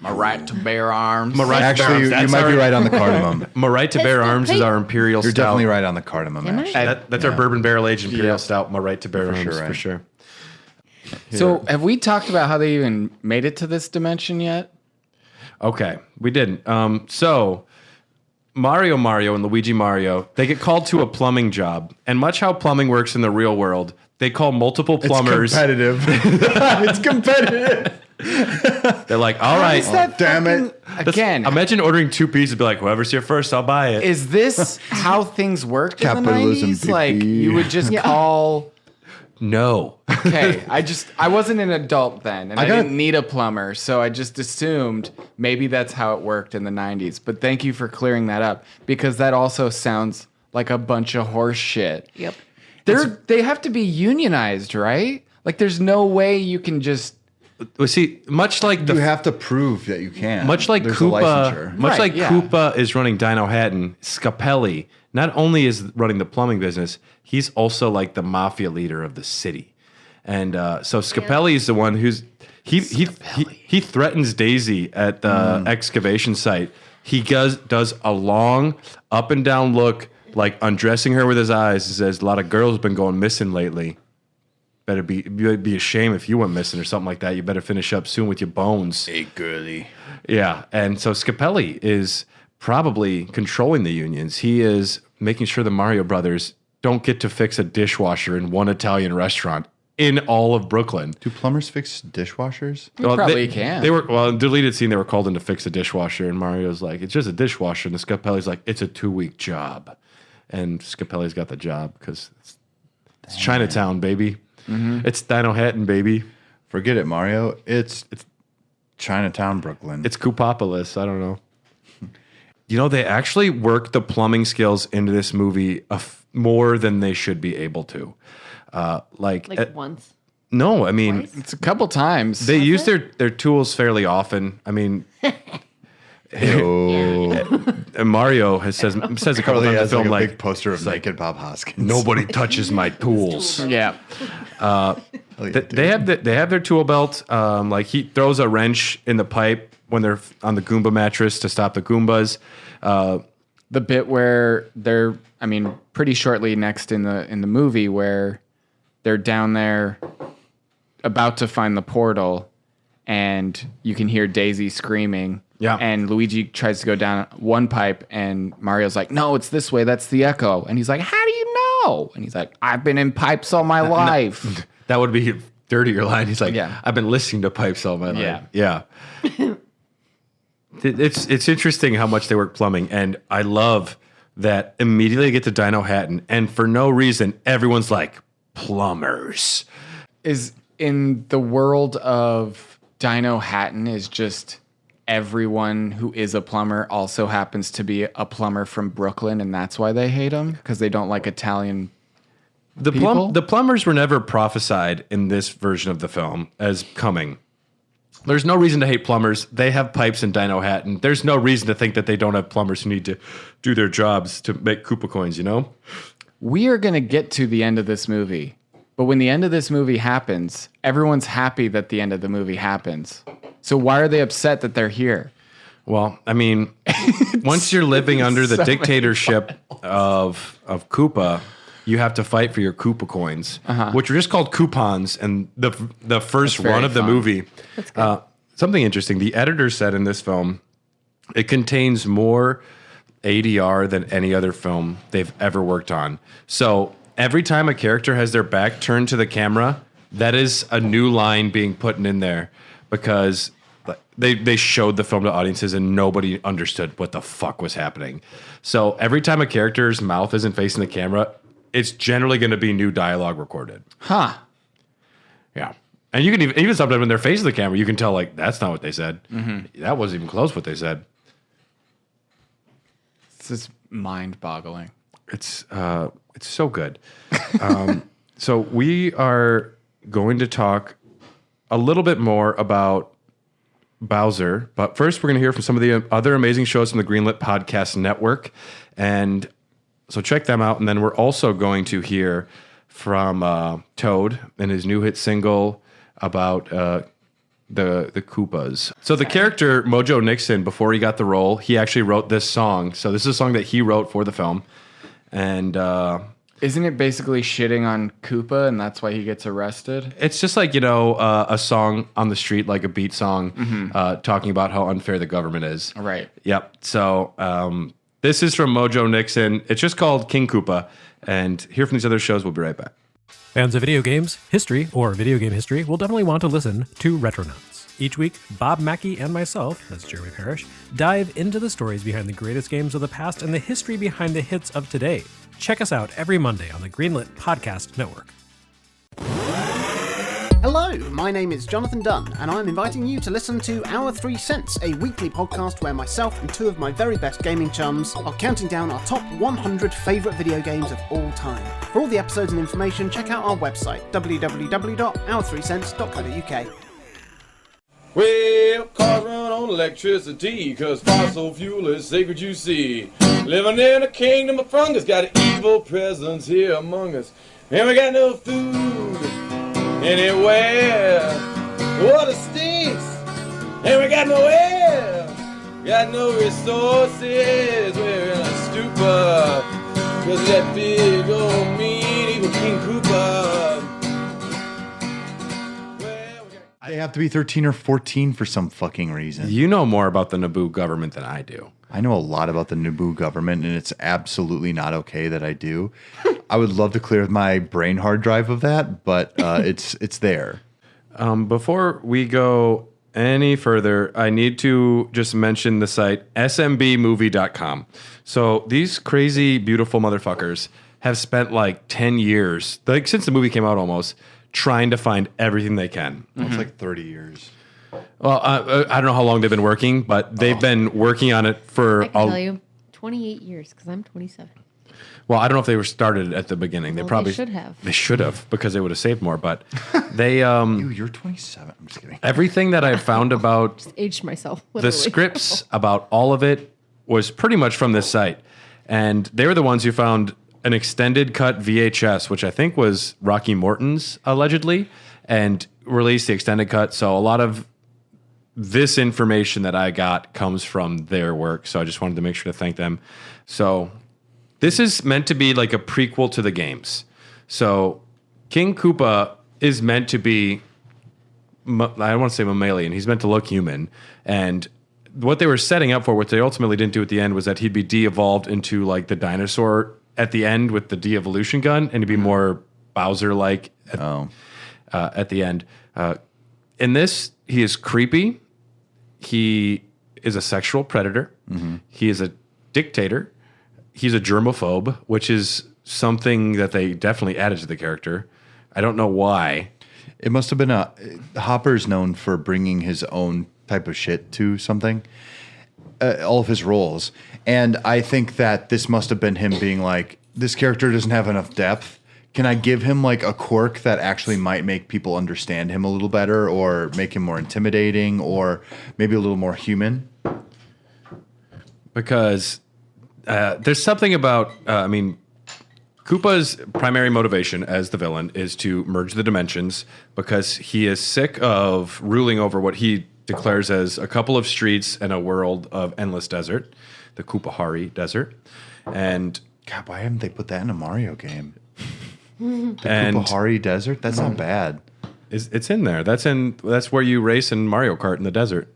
My right to bear arms. Ma Right to Bear Actually, Arms. you That's might be our- right on the cardamom. Ma Right to Bear That's Arms the is pipe. our imperial You're stout. definitely right on the cardamom. Am I? Actually. That's our bourbon barrel aged imperial Yeah. stout. Ma Right to Bear For Arms sure, for right. sure. So have we talked about how they even made it to this dimension yet? Okay, we didn't. So Mario and Luigi Mario, they get called to a plumbing job, and much how plumbing works in the real world, they call multiple plumbers. It's competitive. It's competitive. They're like, all right, Damn it. Again, imagine ordering two pizzas, be like, whoever's here first, I'll buy it. is this how things worked in the Capitalism, 90s? Like baby. you would just call. No. Okay, I wasn't an adult then, and I, got- didn't need a plumber, so I just assumed maybe that's how it worked in the 90s. But thank you for clearing that up, because that also sounds like a bunch of horse shit. Yep. They have to be unionized, right? Like there's no way you can just Well, see, much like You have to prove that you can. much like There's a Koopa, licensure. much Right, like yeah. Koopa is running Dino Hatton, Scapelli not only is running the plumbing business, he's also like the mafia leader of the city. And so Scapelli is the one who's he threatens Daisy at the excavation site. He does a long up and down look, like undressing her with his eyes. He says, "A lot of girls have been going missing lately. Better be a shame if you went missing or something like that. You better finish up soon with your bones." Hey, girly. Yeah, and so Scapelli is probably controlling the unions. He is making sure the Mario brothers don't get to fix a dishwasher in one Italian restaurant in all of Brooklyn. Do plumbers fix dishwashers? probably can. They were in deleted scene. They were called in to fix a dishwasher, and Mario's like, "It's just a dishwasher," and Scapelli's like, "It's a 2-week job," and Scapelli's got the job because it's Chinatown, baby. It's Dino Hatton, baby. Forget it, Mario. It's Chinatown, Brooklyn. It's Koopopolis. I don't know. You know, they actually work the plumbing skills into this movie more than they should be able to. Like once. No, I mean, It's a couple times. they use their tools fairly often. I mean, and Mario says a couple Carly times in the has film, like a like, big poster of naked Bob Hoskins. nobody touches my tools. yeah. Oh, yeah, They have their tool belt. Like he throws a wrench in the pipe when they're on the Goomba mattress to stop the Goombas. The bit where they're, I mean, pretty shortly next in the movie where they're down there about to find the portal, and you can hear Daisy screaming. Yeah. And Luigi tries to go down one pipe, and Mario's like, "No, it's this way. That's the echo." And he's like, "How do you know?" And he's like, "I've been in pipes all my life." That would be a dirtier line. He's like, Yeah. I've been listening to pipes all my life. Yeah. Yeah. It's interesting how much they work plumbing, and I love that immediately they get to Dino Hatton, and for no reason, everyone's like, plumbers. Is in the world of Dino Hatton is just everyone who is a plumber also happens to be a plumber from Brooklyn, and that's why they hate him, because they don't like Italian. The People? plumbers were never prophesied in this version of the film as coming. There's no reason to hate plumbers. They have pipes in Dino Hat, and there's no reason to think that they don't have plumbers who need to do their jobs to make Koopa coins, you know? We are going to get to the end of this movie. But when the end of this movie happens, everyone's happy that the end of the movie happens. So why are they upset that they're here? Well, I mean, once you're living under the dictatorship of Koopa, you have to fight for your Koopa coins, which are just called coupons. And the first run of the movie, something interesting. The editor said in this film, it contains more ADR than any other film they've ever worked on. So every time a character has their back turned to the camera, that is a new line being put in there because they showed the film to audiences and nobody understood what the fuck was happening. So every time a character's mouth isn't facing the camera, it's generally going to be new dialogue recorded. Huh. Yeah. And you can even sometimes when they're facing the camera, you can tell, like, that's not what they said. Mm-hmm. That wasn't even close what they said. This is mind-boggling. It's so good. So we are going to talk a little bit more about Bowser, but first we're going to hear from some of the other amazing shows from the Greenlit Podcast Network, and so check them out. And then we're also going to hear from Toad and his new hit single about the Koopas. So the character Mojo Nixon, before he got the role, he actually wrote this song. So this is a song that he wrote for the film, and isn't it basically shitting on Koopa, and that's why he gets arrested? it's just like, you know, a song on the street, like a beat song, talking about how unfair the government is. Right. Yep. So this is from Mojo Nixon. It's just called King Koopa. And hear from these other shows. We'll be right back. Fans of video games, history, or video game history will definitely want to listen to Retronauts. Each week, Bob Mackey and myself, as Jeremy Parrish, dive into the stories behind the greatest games of the past and the history behind the hits of today. Check us out every Monday on the Greenlit Podcast Network. Hello, my name is Jonathan Dunn, and I'm inviting you to listen to Our 3 Cents, a weekly podcast where myself and two of my very best gaming chums are counting down our top 100 favourite video games of all time. For all the episodes and information, check out our website, www.our3cents.co.uk. Well, cars run on electricity, cause fossil fuel is sacred, you see. Living in a kingdom of fungus, got an evil presence here among us. And we got no food anywhere. Water stinks, and we got no air. Got no resources, we're in a stupor. Cause of that big old mean evil King Koopa. They have to be 13 or 14 for some fucking reason. You know more about the Naboo government than I do. I know a lot about the Naboo government, and it's absolutely not okay that I do. I would love to clear my brain hard drive of that, but it's there. Before we go any further, I need to just mention the site smbmovie.com. So these crazy, beautiful motherfuckers have spent like 10 years, like since the movie came out almost, trying to find everything they can. It's like 30 years. Well, I don't know how long they've been working, but they've been working on it for... I can tell you 28 years because I'm 27. Well, I don't know if they were started at the beginning. They Well, probably they should have. They should have, because they would have saved more. But they, You're 27. I'm just kidding. everything that I found about Aged myself. the Literally. scripts, about all of it, was pretty much from this site. And they were the ones who found an extended cut VHS, which I think was Rocky Morton's, allegedly, and released the extended cut. So a lot of this information that I got comes from their work. So I just wanted to make sure to thank them. So this is meant to be like a prequel to the games. So King Koopa is meant to be, I don't want to say mammalian. He's meant to look human. And what they were setting up for, what they ultimately didn't do at the end, was that he'd be de-evolved into like the dinosaur at the end with the de-evolution gun, and he'd be more Bowser-like at the end. In this, he is creepy. He is a sexual predator. Mm-hmm. He is a dictator. He's a germaphobe, which is something that they definitely added to the character. I don't know why. It must have been Hopper's known for bringing his own type of shit to something. All of his roles. And I think that this must have been him being like, this character doesn't have enough depth. Can I give him like a quirk that actually might make people understand him a little better, or make him more intimidating, or maybe a little more human? Because there's something about, Koopa's primary motivation as the villain is to merge the dimensions because he is sick of ruling over what he declares as a couple of streets and a world of endless desert, the Koopahari Desert. And God, why haven't they put that in a Mario game? The and Koopahari Desert? That's not bad. it's in there. That's where you race in Mario Kart in the desert.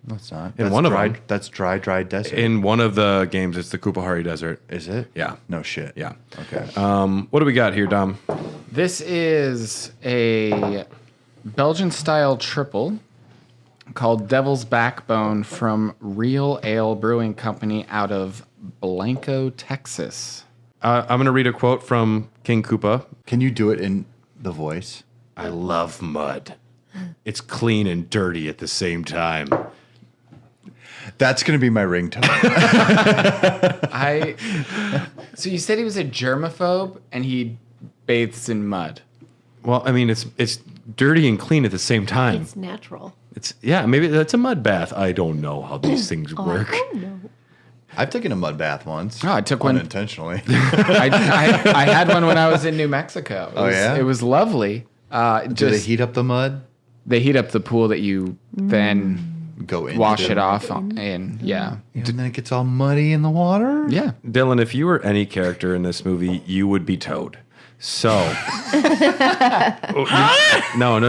No, it's not. In That's one of dry, them. That's dry desert. In one of the games, it's the Koopahari Desert. Is it? Yeah. No shit. Yeah. Okay. What do we got here, Dom? This is a Belgian-style triple called Devil's Backbone from Real Ale Brewing Company out of Blanco, Texas. I'm going to read a quote from King Koopa. Can you do it in the voice? I love mud. It's clean and dirty at the same time. That's going to be my ringtone. So you said he was a germaphobe and he bathes in mud. Well, I mean, it's dirty and clean at the same time. It's natural. Maybe that's a mud bath. I don't know how these things work. I don't know. I've taken a mud bath once. Oh, I took one unintentionally. I had one when I was in New Mexico. Yeah? It was lovely. Do they heat up the mud? They heat up the pool that you then Go in. wash it off in. Yeah. And then it gets all muddy in the water? Yeah. Dylan, if you were any character in this movie, you would be Toad. So, no,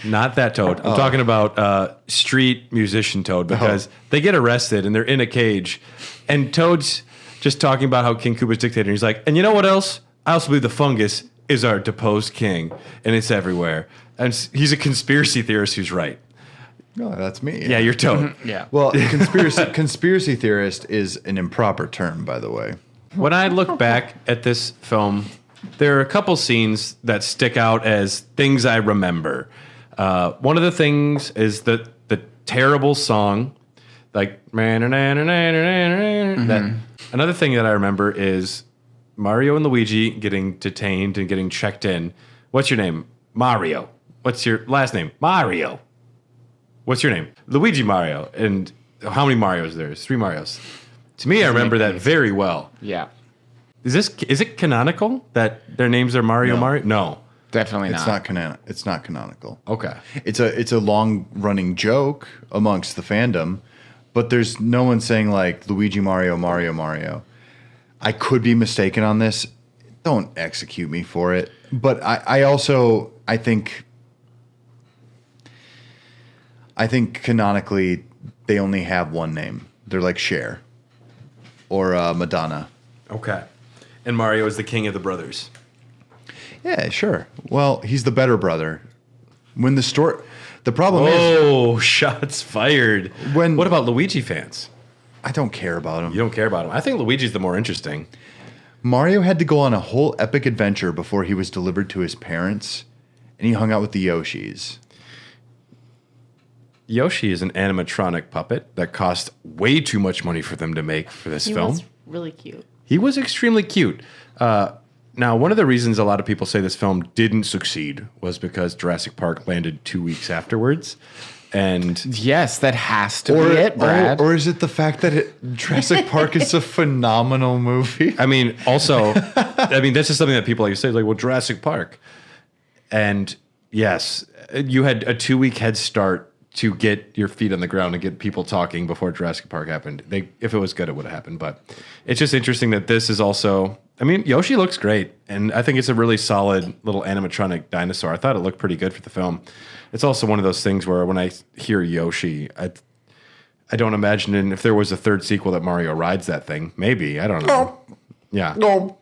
not that Toad. I'm talking about street musician Toad because they get arrested and they're in a cage, and Toad's just talking about how King Koopa's dictator. And he's like, and you know what else? I also believe the fungus is our deposed king, and it's everywhere. And he's a conspiracy theorist who's right. No, that's me. Yeah, you're Toad. Yeah. Well, conspiracy theorist is an improper term, by the way. When I look back at this film, there are a couple scenes that stick out as things I remember. One of the things is the terrible song, like that. Another thing that I remember is Mario and Luigi getting detained and getting checked in. What's your name? Mario. What's your last name? Mario. What's your name? Luigi Mario. And how many Marios there is? 3 Marios. To me, I remember that very well. Yeah. Is it canonical that their names are Mario? No. Mario? No. Definitely It's not. It's not canonical. Okay. It's a long running joke amongst the fandom, but there's no one saying like Luigi Mario Mario Mario. I could be mistaken on this. Don't execute me for it. But I think canonically they only have one name. They're like Cher or Madonna. Okay. And Mario is the king of the brothers. Yeah, sure. Well, he's the better brother. When the problem is Oh, shots fired. What about Luigi fans? I don't care about him. You don't care about him. I think Luigi's the more interesting. Mario had to go on a whole epic adventure before he was delivered to his parents, and he hung out with the Yoshis. Yoshi is an animatronic puppet that cost way too much money for them to make for this He film. was really cute. He was extremely cute. Now, one of the reasons a lot of people say this film didn't succeed was because Jurassic Park landed 2 weeks afterwards. And Yes, that has to be it, Brad. Or is it the fact that Jurassic Park is a phenomenal movie? I mean, also, this is something that people like to say, like, well, Jurassic Park. And yes, you had a 2-week head start to get your feet on the ground and get people talking before Jurassic Park happened. If it was good, it would have happened. But it's just interesting that this is also, Yoshi looks great. And I think it's a really solid little animatronic dinosaur. I thought it looked pretty good for the film. It's also one of those things where when I hear Yoshi, I don't imagine if there was a third sequel that Mario rides that thing. Maybe. I don't know. Yeah. No.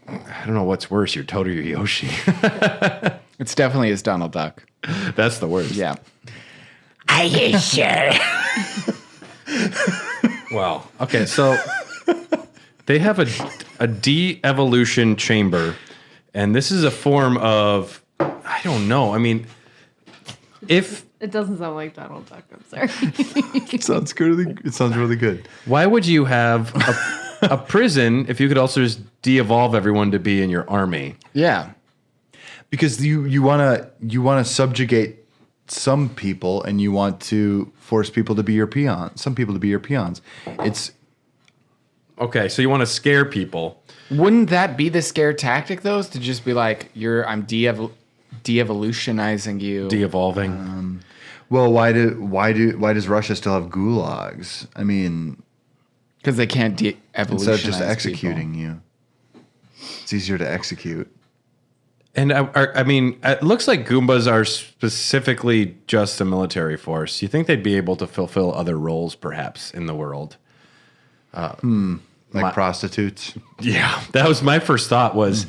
I don't know what's worse, your Toad or your Yoshi. It's definitely his Donald Duck. That's the worst. Yeah. Are you sure? Wow. Okay, so they have a de-evolution chamber, and this is a form of, I don't know. If It doesn't sound like Donald Duck. I'm sorry. It sounds really good. why would you have a prison if you could also just de-evolve everyone to be in your army. Yeah. Because you want to subjugate some people, and you want to force people to be your peons. Some people to be your peons. It's Okay, so you want to scare people. Wouldn't that be the scare tactic, though? Is to just be like, I'm de-evolutionizing you. De-evolving. well, why does Russia still have gulags? I mean, Because they can't de-evolutionize instead of just executing you, it's easier to execute. And I mean, it looks like Goombas are specifically just a military force. You think they'd be able to fulfill other roles, perhaps, in the world? Like prostitutes. Yeah, that was my first thought was,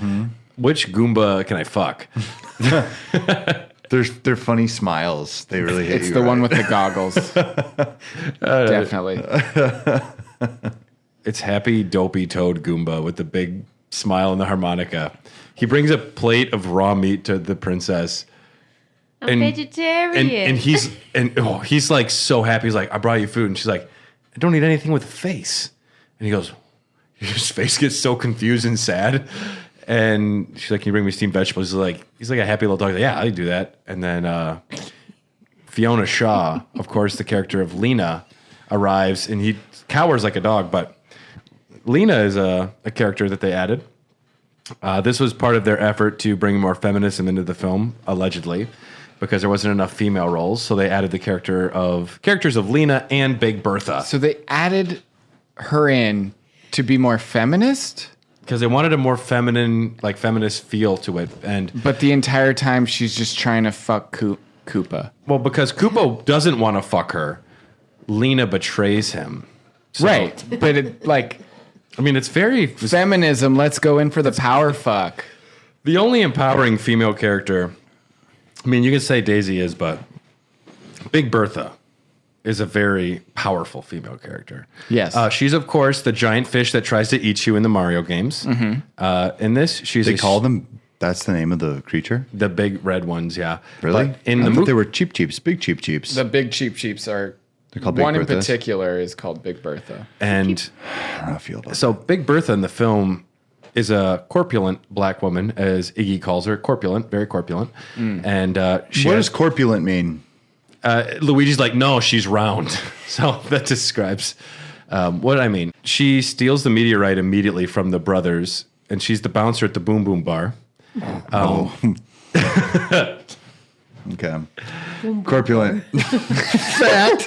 which Goomba can I fuck? They're funny smiles. They really hit It's you. the one with the goggles. Definitely. It's Happy Dopey Toad Goomba with the big smile and the harmonica. He brings a plate of raw meat to the princess. I'm vegetarian. And he's like so happy. He's like, I brought you food. And she's like, I don't eat anything with a face. And he goes, his face gets so confused and sad. And she's like, can you bring me steamed vegetables? He's like a happy little dog. He's like, yeah, I do that. And then Fiona Shaw, of course, the character of Lena, arrives and he cowers like a dog. But Lena is a character that they added. This was part of their effort to bring more feminism into the film, allegedly, because there wasn't enough female roles. So they added the characters of Lena and Big Bertha. So they added her in to be more feminist? Because they wanted a more feminine, like feminist feel to it. But the entire time she's just trying to fuck Koopa. Well, because Koopa doesn't want to fuck her, Lena betrays him. So, Right. But it's very... feminism, let's go in for the power fuck. The only empowering female character, you can say Daisy is, but Big Bertha is a very powerful female character. Yes. She's, of course, the giant fish that tries to eat you in the Mario games. In this, she's... They call them... That's the name of the creature? The big red ones, yeah. Really? But in I the thought they were cheap cheeps, big cheap cheeps. The big cheeps are... They're called Big one in Berthas? particular is called Big Bertha. And I don't know how I feel about so Big Bertha in the film is a corpulent black woman, as Iggy calls her. Corpulent, very corpulent. And she What has, does corpulent mean? Luigi's like, no, she's round. So that describes what I mean. She steals the meteorite immediately from the brothers, and she's the bouncer at the Boom Boom Bar. Okay. Corpulent. Fat.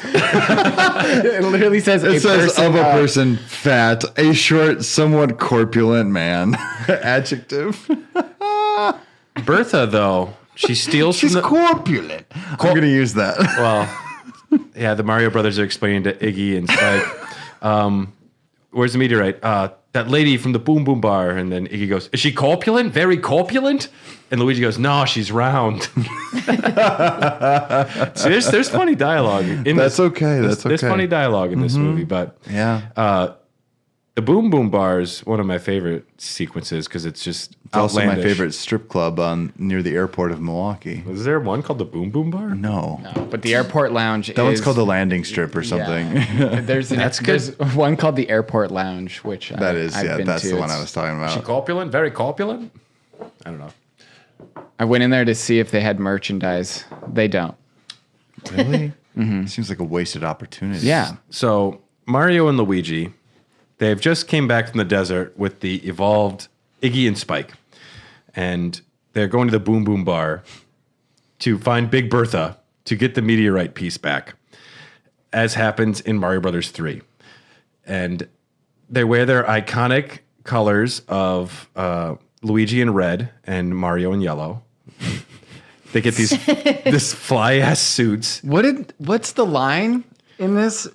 It literally says It says of a person, fat, a short, somewhat corpulent man. Adjective. Bertha, though, she steals She's from the... corpulent. I'm going to use that. Well, yeah, the Mario brothers are explaining to Iggy and Spike, where's the meteorite? That lady from the Boom Boom Bar. And then Iggy goes, is she corpulent? Very corpulent? And Luigi goes, no, she's round. So there's funny dialogue. That's okay. There's funny dialogue in this movie, but Yeah. the Boom Boom Bar is one of my favorite sequences because it's just It's also my outlandish. favorite strip club near the airport of Milwaukee. Was there one called the Boom Boom Bar? No. But the airport lounge That one's called the landing strip or something. There's one called the airport lounge, which I've been that's to. the one I was talking Is she about. corpulent? Very corpulent? I don't know. I went in there to see if they had merchandise. They don't. Really? Seems like a wasted opportunity. Yeah. So Mario and Luigi, they've just came back from the desert with the evolved Iggy and Spike. And they're going to the Boom Boom Bar to find Big Bertha to get the meteorite piece back, as happens in Mario Brothers 3. And they wear their iconic colors of Luigi in red and Mario in yellow. They get this fly ass suits. What's the line in this?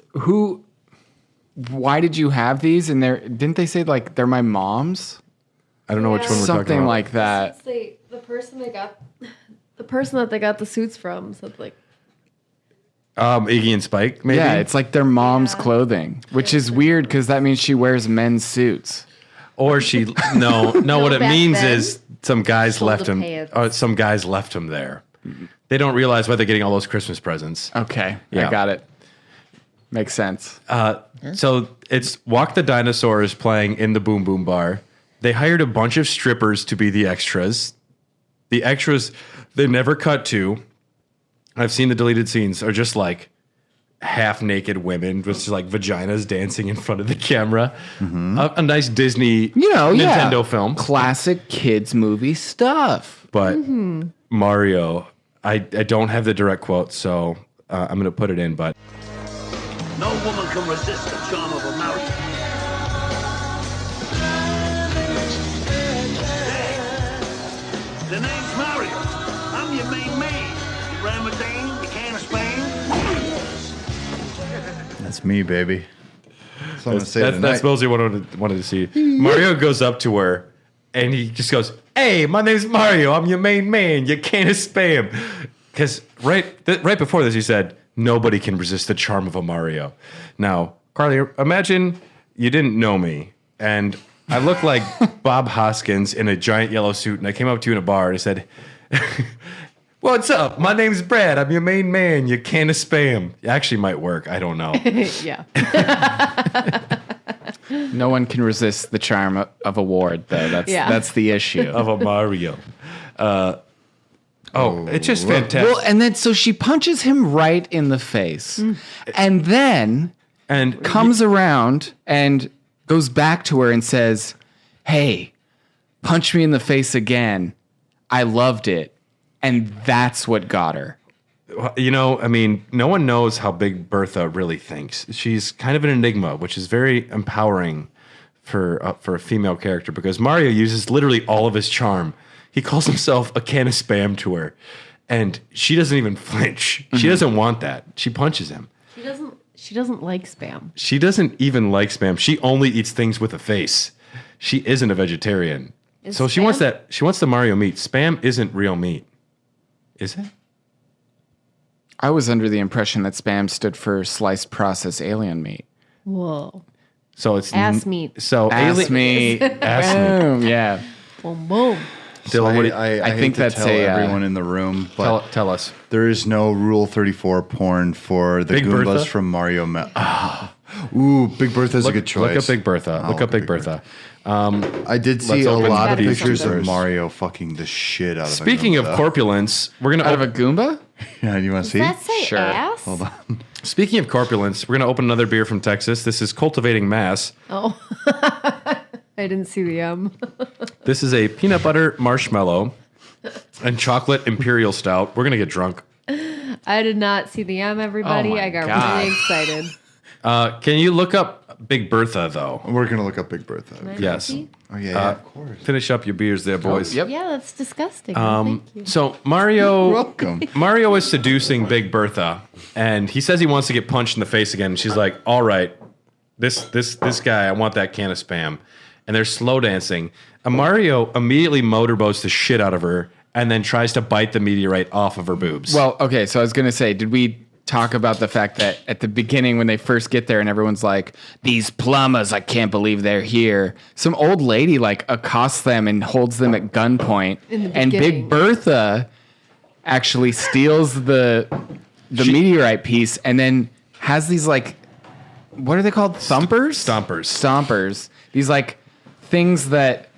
Why did you have these? And didn't they say like they're my mom's? I don't know which one we're talking Something about. like that. The person that they got the suits from said like, Iggy and Spike, maybe? Yeah, it's like their mom's clothing, which is weird because that means she wears men's suits. Or she no, what it back means then, is some guys shoulder left him. pads. Or some guys left him there. They don't realize why they're getting all those Christmas presents. Okay, Yeah. I got it. Makes sense. So it's Walk the Dinosaurs playing in the Boom Boom Bar. They hired a bunch of strippers to be the extras. The extras they never cut to, I've seen the deleted scenes, are just like half naked women with just like vaginas dancing in front of the camera. A nice Disney Nintendo film. Classic kids movie stuff. But Mario, I don't have the direct quote, so I'm going to put it in, but No woman can resist the charm of a Mario. The name's Mario. I'm your main man. You Ramadan, you can of Spain. That's me, baby. That's what I'm gonna say that's tonight. mostly what I wanted to see. Mario goes up to her, and he just goes, "Hey, my name's Mario. I'm your main man. You can't spam." Because right before this, he said, "Nobody can resist the charm of a Mario." Now, Carly, imagine you didn't know me, and I look like Bob Hoskins in a giant yellow suit, and I came up to you in a bar and I said, "What's up? My name's Brad. I'm your main man. You can't spam." It actually might work. I don't know. Yeah. No one can resist the charm of a ward, though. That's the issue. Of a Mario. It's just fantastic. Well, and then so she punches him right in the face, and then comes around and goes back to her and says, "Hey, punch me in the face again. I loved it." And that's what got her. You know, I mean, no one knows how big Bertha really thinks. She's kind of an enigma, which is very empowering for a female character because Mario uses literally all of his charm. He calls himself a can of spam to her, and she doesn't even flinch. She doesn't want that. She punches him. She doesn't like spam. She doesn't even like spam. She only eats things with a face. She isn't a vegetarian. So she wants that. She wants the Mario meat. Spam isn't real meat. Is it? I was under the impression that spam stood for sliced processed alien meat. Whoa. So it's Ass meat. So Ass meat. Ass meat. Boom, yeah. Boom, boom. So Dylan, what do you- I think hate to that's tell a, everyone in the room, but tell us. there is no Rule 34 porn for the Big Goombas Bertha? from Mario. Ooh, Big Bertha's a good choice. Look up Big Bertha. I'll Look up Big Bertha. I did see Let's a open lot of the pictures of pictures. Mario fucking the shit out of Speaking of Goomba. corpulence, we're gonna Out of a Goomba? Yeah, you want to see? Does that say Sure. ass? Hold on. Speaking of corpulence, we're gonna open another beer from Texas. This is Cultivating Mass. Oh. I didn't see the M. This is a peanut butter marshmallow and chocolate imperial stout. We're gonna get drunk. I did not see the M, everybody. Oh my I got God. really excited. Can you look up Big Bertha though? We're gonna look up Big Bertha. Yes. Oh yeah, of course. Finish up your beers there, boys. Yep. Yeah, that's disgusting. Thank you. So Mario, Welcome. Mario is seducing Big Bertha, and he says he wants to get punched in the face again. And she's like, "All right, this guy, I want that can of spam." And they're slow dancing. And Mario immediately motorboats the shit out of her, and then tries to bite the meteorite off of her boobs. Well, okay, so I was going to say, did we talk about the fact that at the beginning when they first get there and everyone's like, "These plumbers, I can't believe they're here." Some old lady like accosts them and holds them at gunpoint. In the And beginning. Big Bertha actually steals the meteorite piece and then has these like, what are they called? Thumpers? Stompers. These like things that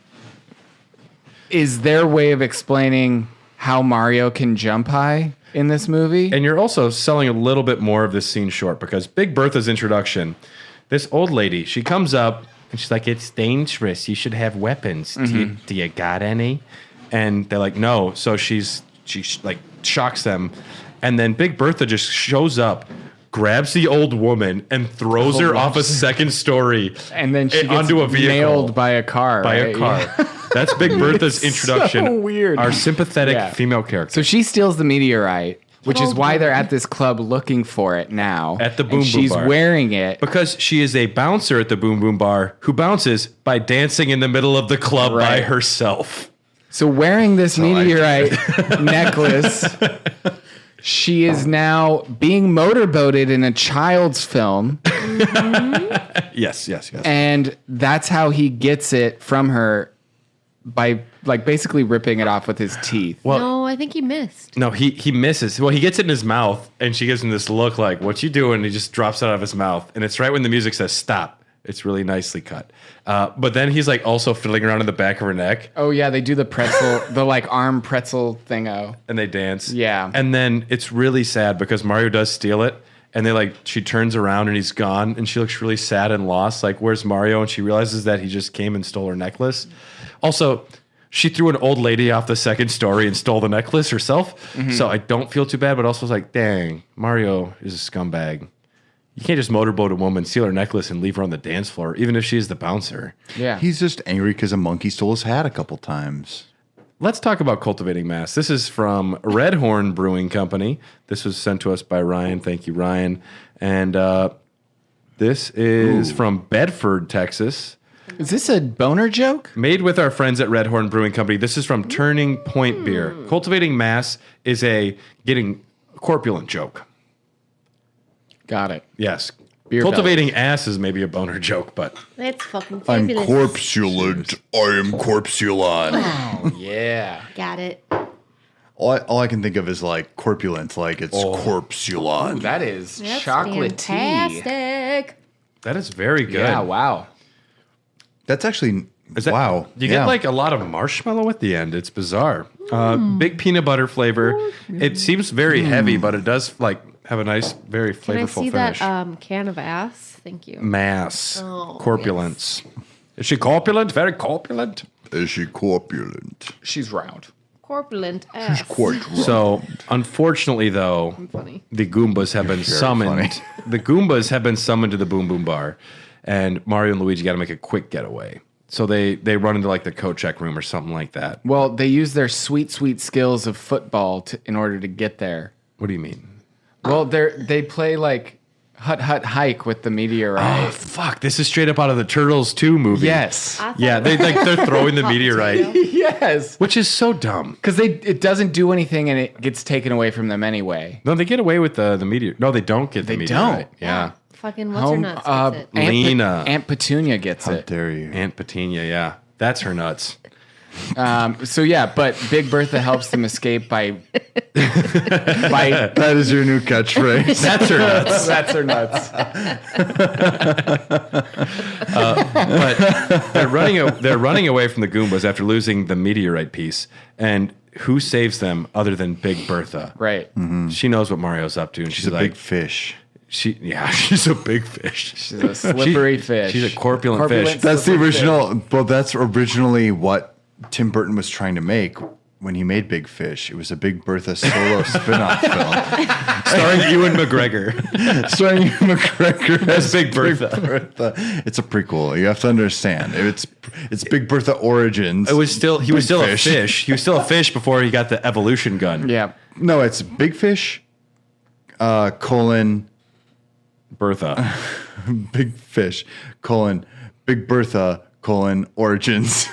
is their way of explaining how Mario can jump high in this movie. And you're also selling a little bit more of this scene short because Big Bertha's introduction, this old lady, she comes up and she's like, "It's dangerous. You should have weapons. Do you got any?" And they're like, "No." So she like shocks them. And then Big Bertha just shows up, grabs the old woman and throws her off a second story and then she gets onto a vehicle. nailed by a car. By right? a car. Yeah. That's Big Bertha's introduction. so weird. Our sympathetic Yeah. female character. So she steals the meteorite, which is old why they're woman. at this club looking for it now. At the And Boom Boom she's Bar. wearing it. Because she is a bouncer at the Boom Boom Bar who bounces by dancing in the middle of the club by Right. herself. So wearing this meteorite necklace, she is now being motorboated in a child's film, Yes. and that's how he gets it from her by like basically ripping it off with his teeth. Well, No, I think he missed. No, he misses. Well, he gets it in his mouth, and she gives him this look like, "What you doing?" And he just drops it out of his mouth, and it's right when the music says stop. It's really nicely cut. But then he's like also fiddling around in the back of her neck, Oh yeah, they do the pretzel, the like arm pretzel thingo. and they dance. Yeah. And then it's really sad because Mario does steal it, and she turns around and he's gone, and she looks really sad and lost. Like, where's Mario? And she realizes that he just came and stole her necklace. Also, she threw an old lady off the second story and stole the necklace herself. Mm-hmm. So I don't feel too bad, but also was like, dang, Mario is a scumbag. You can't just motorboat a woman, steal her necklace, and leave her on the dance floor, even if she's the bouncer. Yeah. He's just angry because a monkey stole his hat a couple times. Let's talk about cultivating mass. This is from Red Horn Brewing Company. This was sent to us by Ryan. Thank you, Ryan. And this is from Bedford, Texas. Is this a boner joke? Made with our friends at Red Horn Brewing Company. This is from Turning Point Beer. Cultivating mass is a getting corpulent joke. Got it. Yes. Beer Cultivating ass is maybe a boner joke, but That's fucking I'm fabulous. corpulent. I am corpulent. Oh yeah. Got it. all I can think of is like corpulent, like it's corpulent. That is That's chocolatey. fantastic. that is very good. Yeah. Wow. That's actually Is that, wow. You get like a lot of marshmallow at the end. It's bizarre. Big peanut butter flavor. It seems very heavy, but it does like have a nice, very Can I flavorful see finish. that can of ass? Thank you. Mass. Oh, Corpulence. Is she corpulent? Very corpulent? Is she corpulent? She's round. Corpulent ass. So, unfortunately, though, Funny. the Goombas have been summoned. funny. The Goombas have been summoned to the Boom Boom Bar, and Mario and Luigi got to make a quick getaway. So they run into like the coat check room or something like that. Well, they use their sweet skills of football in order to get there. What do you mean? Well, they play like hut hike with the meteorite. Oh fuck! This is straight up out of the Turtles 2 movie. Yes. Yeah, they're throwing the meteorite, Yes. which is so dumb. Because it doesn't do anything and it gets taken away from them anyway. No, they get away with the meteor. No, they don't get the They meteorite. don't. Yeah. Fucking what's her nuts? Gets it. Lena. Aunt Petunia gets How it. dare you? Aunt Petunia, yeah. That's her nuts. So yeah, but Big Bertha helps them escape by That is your new catchphrase. That's her nuts. that's her nuts. But they're running away from the Goombas after losing the meteorite piece. And who saves them other than Big Bertha? Right. She knows what Mario's up to, and She's a like, big fish. she's a big fish. She's a slippery fish. She's a corpulent fish. That's the original. Well, that's originally what Tim Burton was trying to make when he made Big Fish. It was a Big Bertha solo spin-off film Starring Ewan McGregor. starring Ewan McGregor As Big Bertha. It's a prequel. You have to understand. It's Big Bertha Origins. He was still Big a Fish. fish. He was still a fish before he got the evolution gun. Yeah. No, it's Big Fish, colon Bertha. Big Fish, colon Big Bertha, colon Origins.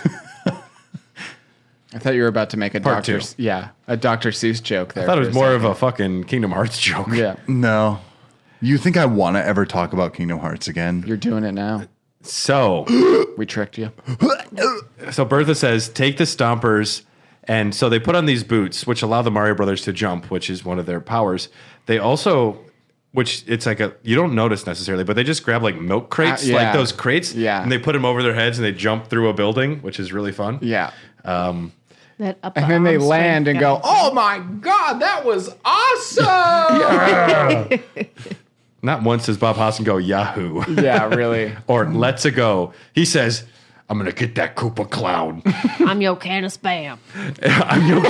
I thought you were about to make a Part Dr. two. Yeah, a Dr. Seuss joke there. I thought it for was a more of second. a fucking Kingdom Hearts joke. Yeah, No. You think I want to ever talk about Kingdom Hearts again? you're doing it now. So We tricked you. Bertha says, take the stompers. And so they put on these boots, which allow the Mario Brothers to jump, which is one of their powers. They also, which it's like you don't notice necessarily, but they just grab like milk crates, yeah. like those crates. Yeah. And they put them over their heads and they jump through a building, which is really fun. Yeah. That upper And then they arm land and strength go, guy. "Oh my god, that was awesome!" Not once does Bob Hoskins go, Yahoo. Yeah, really. Or let's a go. He says, I'm going to get that Koopa clown. I'm your can of spam. I'm your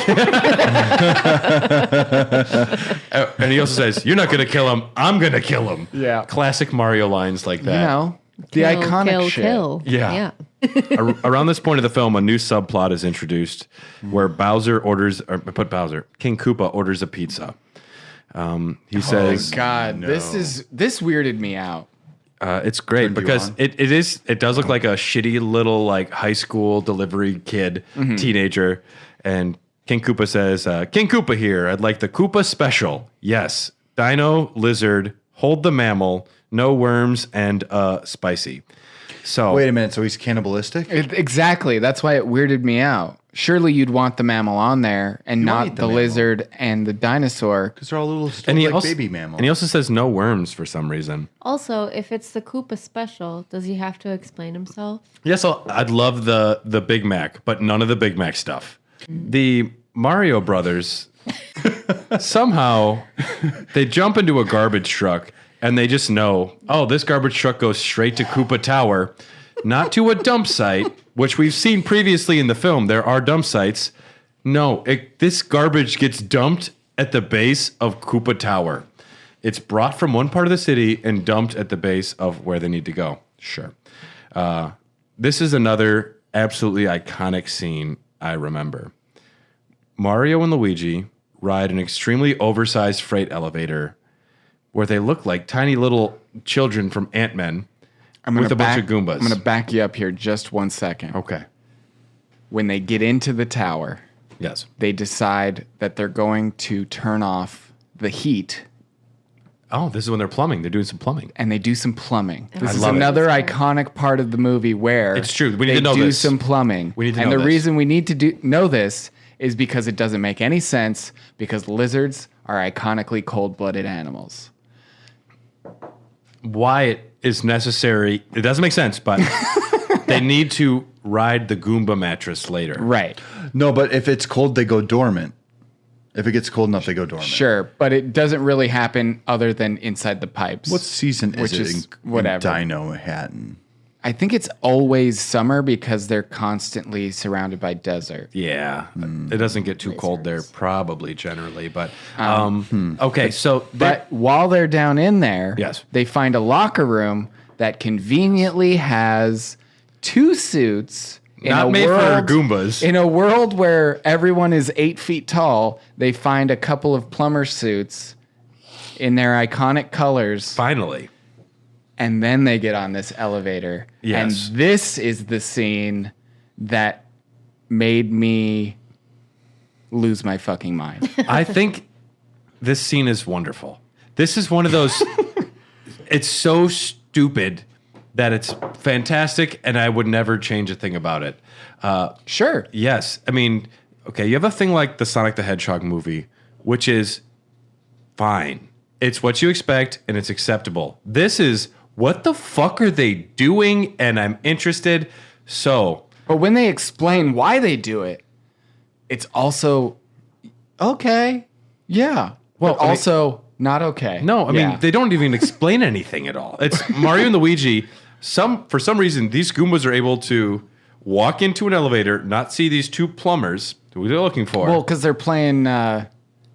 And he also says, you're not going to kill him. I'm going to kill him. Yeah. Classic Mario lines like that. You know, the Kill, iconic kill, shit. kill. Yeah. Around this point of the film, a new subplot is introduced where King Koopa orders a pizza. He says, God, this weirded me out. it's great because it does look like a shitty little like high school delivery kid, teenager. And King Koopa says, King Koopa here. I'd like the Koopa special. Yes. Dino, lizard, hold the mammal, no worms, and spicy. So Wait a minute. So he's cannibalistic? Exactly. That's why it weirded me out. Surely you'd want the mammal on there and You wanna not eat the the mammal. lizard and the dinosaur. Because they're all little and he like also, baby mammals. And he also says no worms for some reason. Also, if it's the Koopa special, does he have to explain himself? Yes, I'd love the Big Mac, but none of the Big Mac stuff. The Mario Brothers somehow they jump into a garbage truck and they just know, oh, this garbage truck goes straight to Koopa Tower, not to a dump site, which we've seen previously in the film. There are dump sites. No, this garbage gets dumped at the base of Koopa Tower. It's brought from one part of the city and dumped at the base of where they need to go. Sure. This is another absolutely iconic scene I remember. Mario and Luigi ride an extremely oversized freight elevator where they look like tiny little children from Ant-Man with a bunch of Goombas. I'm going to back you up here just 1 second. Okay. When they get into the tower, Yes. they decide that they're going to turn off the heat, Oh, this is when they're plumbing. They're doing some plumbing. and they do some plumbing. This is love it. another iconic part of the movie where It's true. We need they to know do this. some plumbing. We need to and know the this. reason we need to know this is because it doesn't make any sense because lizards are iconically cold-blooded animals. Why it is necessary, it doesn't make sense, but they need to ride the Goomba mattress later. Right. No, but if it's cold, they go dormant. If it gets cold enough, they go dormant. Sure, but it doesn't really happen other than inside the pipes. What season is Which it is in whatever. Dino Hatton? I think it's always summer because they're constantly surrounded by desert. Yeah. It doesn't get too cold there, probably, generally. But, okay, so... But while they're down in there, Yes. they find a locker room that conveniently has two suits. Not made for Goombas. In a world where everyone is 8 feet tall, they find a couple of plumber suits in their iconic colors. Finally. And then they get on this elevator. Yes. And this is the scene that made me lose my fucking mind. I think this scene is wonderful. This is one of those... it's so stupid that it's fantastic, and I would never change a thing about it. Sure. Yes. I mean, okay, you have a thing like the Sonic the Hedgehog movie, which is fine. It's what you expect, and it's acceptable. This is, what the fuck are they doing? And I'm interested. So... But when they explain why they do it, it's also okay. Yeah. Well, But also not okay. No, I Yeah. mean, they don't even explain anything at all. It's Mario and Luigi. For some reason, these Goombas are able to walk into an elevator, not see these two plumbers who they're looking for. Well, because they're playing.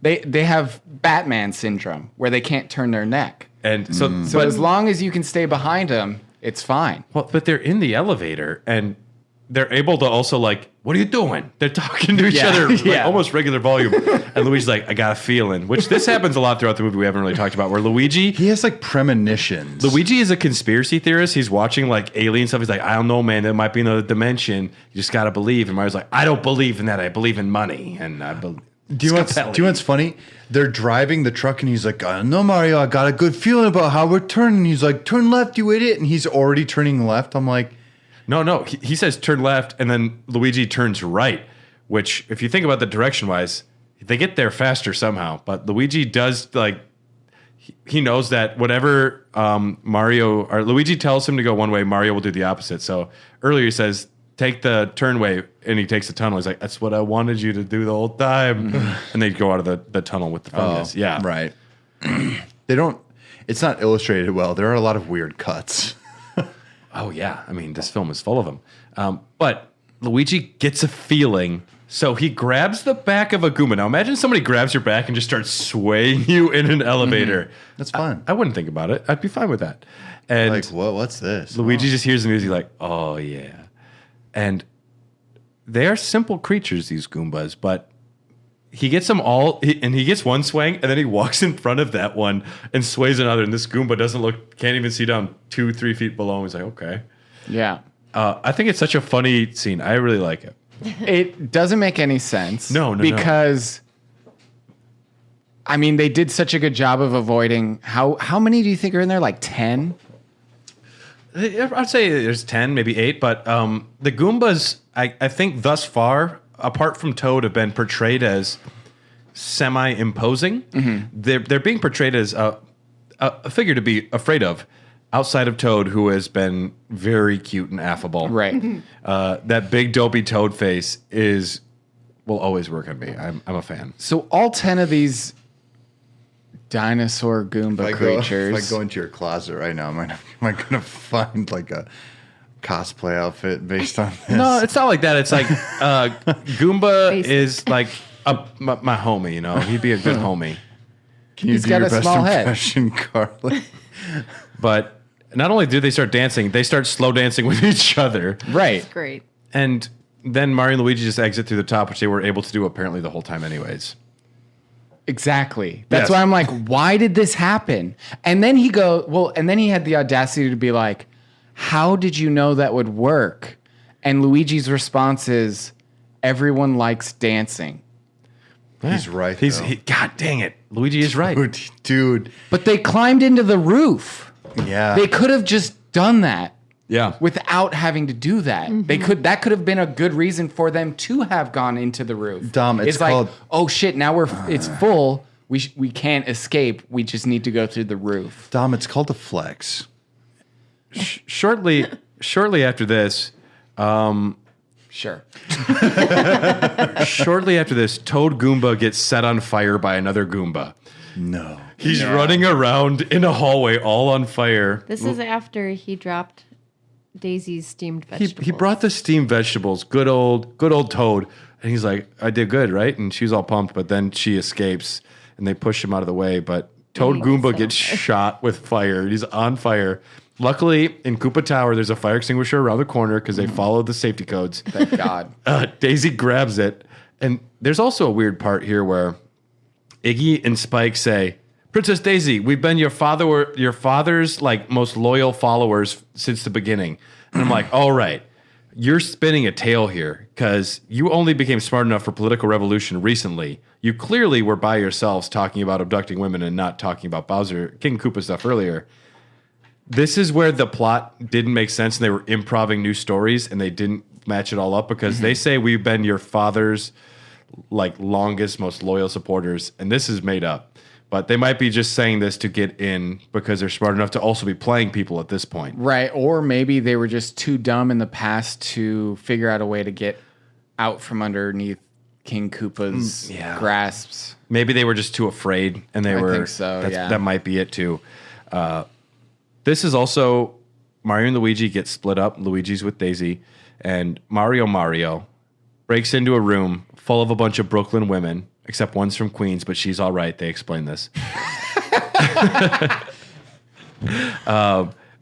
They have Batman syndrome where they can't turn their neck. and so, So as long as you can stay behind them, it's fine. well, but they're in the elevator and they're able to also like, what are you doing? They're talking to each Yeah, other like yeah. almost regular volume. And Luigi's like, I got a feeling, which this happens a lot throughout the movie. We haven't really talked about where Luigi He has like premonitions. Luigi is a conspiracy theorist. He's watching like alien stuff. He's like, I don't know, man. There might be another dimension. You just gotta believe. And Mario's like, I don't believe in that. I believe in money. And I believe. Do you know what's funny? They're driving the truck and he's like, no, Mario, I got a good feeling about how we're turning. He's like, turn left, you idiot. And he's already turning left. I'm like, No. He says turn left, and then Luigi turns right. Which, if you think about the direction wise, they get there faster somehow. But Luigi does like. He knows that whatever Mario or Luigi tells him to go one way, Mario will do the opposite. So earlier he says, take the turn way, and he takes the tunnel. He's like, that's what I wanted you to do the whole time. And they go out of the tunnel with the fungus. Yeah. right. They don't, it's not illustrated well. There are a lot of weird cuts. Oh, yeah. I mean, this film is full of them. But Luigi gets a feeling. So he grabs the back of a Goomba. Now imagine somebody grabs your back and just starts swaying you in an elevator. That's fun. I wouldn't think about it. I'd be fine with that. And Like, what's this? Luigi just hears the music like, oh, yeah. And they are simple creatures, these Goombas, but he gets them all, and he gets one swing, and then he walks in front of that one and sways another, and this Goomba can't even see down 2-3 feet below him. He's like, okay. Yeah. I think it's such a funny scene. I really like it. It doesn't make any sense. No. Because I mean, they did such a good job of avoiding how many do you think are in there? Like 10? I'd say there's 10, maybe 8, but the Goombas, I think thus far, apart from Toad, have been portrayed as semi-imposing. Mm-hmm. They're being portrayed as a figure to be afraid of, outside of Toad, who has been very cute and affable. Right. That big dopey Toad face will always work on me. I'm a fan. So all 10 of these dinosaur Goomba creatures. If I go into your closet right now, am I going to find like a cosplay outfit based on this? No, it's not like that. It's like Goomba is like my homie, you know? He'd be a good homie. Can you He's do got your a best small head. impression, Carly? But not only do they start dancing, they start slow dancing with each other. Right. Great. And then Mario and Luigi just exit through the top, which they were able to do apparently the whole time anyways. Exactly. That's Yes. why I'm like, why did this happen? And then he had the audacity to be like, how did you know that would work? And Luigi's response is, everyone likes dancing. He's right. God dang it. Luigi is right. Dude. But they climbed into the roof. Yeah. They could have just done that Yeah. without having to do that. That could have been a good reason for them to have gone into the roof. Dom, it's like, called- oh shit, now it's full. We can't escape. We just need to go through the roof. Dom, it's called a flex. Shortly after this, Sure. Shortly after this, Toad Goomba gets set on fire by another Goomba. No. He's running around in a hallway all on fire. This is after he dropped Daisy's steamed vegetables. He brought the steamed vegetables. Good old Toad. And he's like, I did good, right? And she's all pumped, but then she escapes and they push him out of the way. But Toad Thanks, Goomba so gets much. shot with fire. He's on fire. Luckily, in Koopa Tower, there's a fire extinguisher around the corner because they followed the safety codes. Thank God. Daisy grabs it. And there's also a weird part here where Iggy and Spike say, Princess Daisy, we've been your father's like most loyal followers since the beginning. And I'm like, all right, you're spinning a tale here because you only became smart enough for political revolution recently. You clearly were by yourselves talking about abducting women and not talking about King Koopa stuff earlier. This is where the plot didn't make sense and they were improvising new stories and they didn't match it all up because they say we've been your father's like longest, most loyal supporters, and this is made up. But they might be just saying this to get in because they're smart enough to also be playing people at this point. Right. Or maybe they were just too dumb in the past to figure out a way to get out from underneath King Koopa's grasps. Maybe they were just too afraid and they I were. think so, yeah. That might be it too. This is also Mario and Luigi get split up. Luigi's with Daisy, and Mario breaks into a room full of a bunch of Brooklyn women, except one's from Queens, but she's all right. They explain this.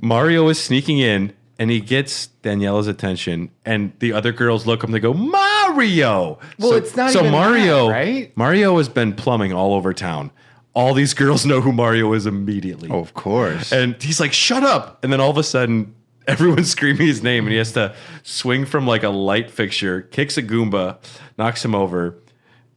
Mario is sneaking in, and he gets Daniela's attention, and the other girls look up and they go, Mario! Well, it's not even Mario, that, right? Mario has been plumbing all over town. All these girls know who Mario is immediately. Oh, of course. And he's like, shut up. And then all of a sudden, everyone's screaming his name, and he has to swing from like a light fixture, kicks a Goomba, knocks him over,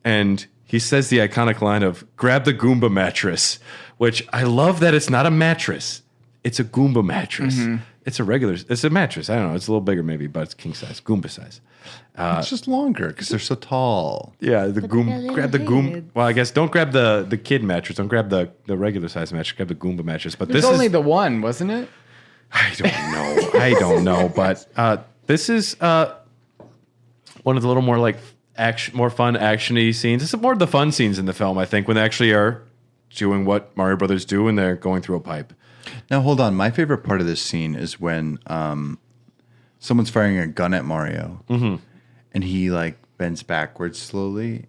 and he says the iconic line of, grab the Goomba mattress, which I love that it's not a mattress. It's a Goomba mattress. It's a mattress. I don't know. It's a little bigger maybe, but it's king size, Goomba size. It's just longer because they're so tall. Yeah, the got Goomba. little Grab the Goomba. heads. Well, I guess don't grab the kid mattress. Don't grab the regular size mattress. Grab the Goomba mattress. But There's this only is the one, wasn't it? I don't know. But this is one of the little more like more fun actiony scenes. This is more of the fun scenes in the film, I think, when they actually are doing what Mario Brothers do and they're going through a pipe. Now, hold on. My favorite part of this scene is when someone's firing a gun at Mario, and he like bends backwards slowly,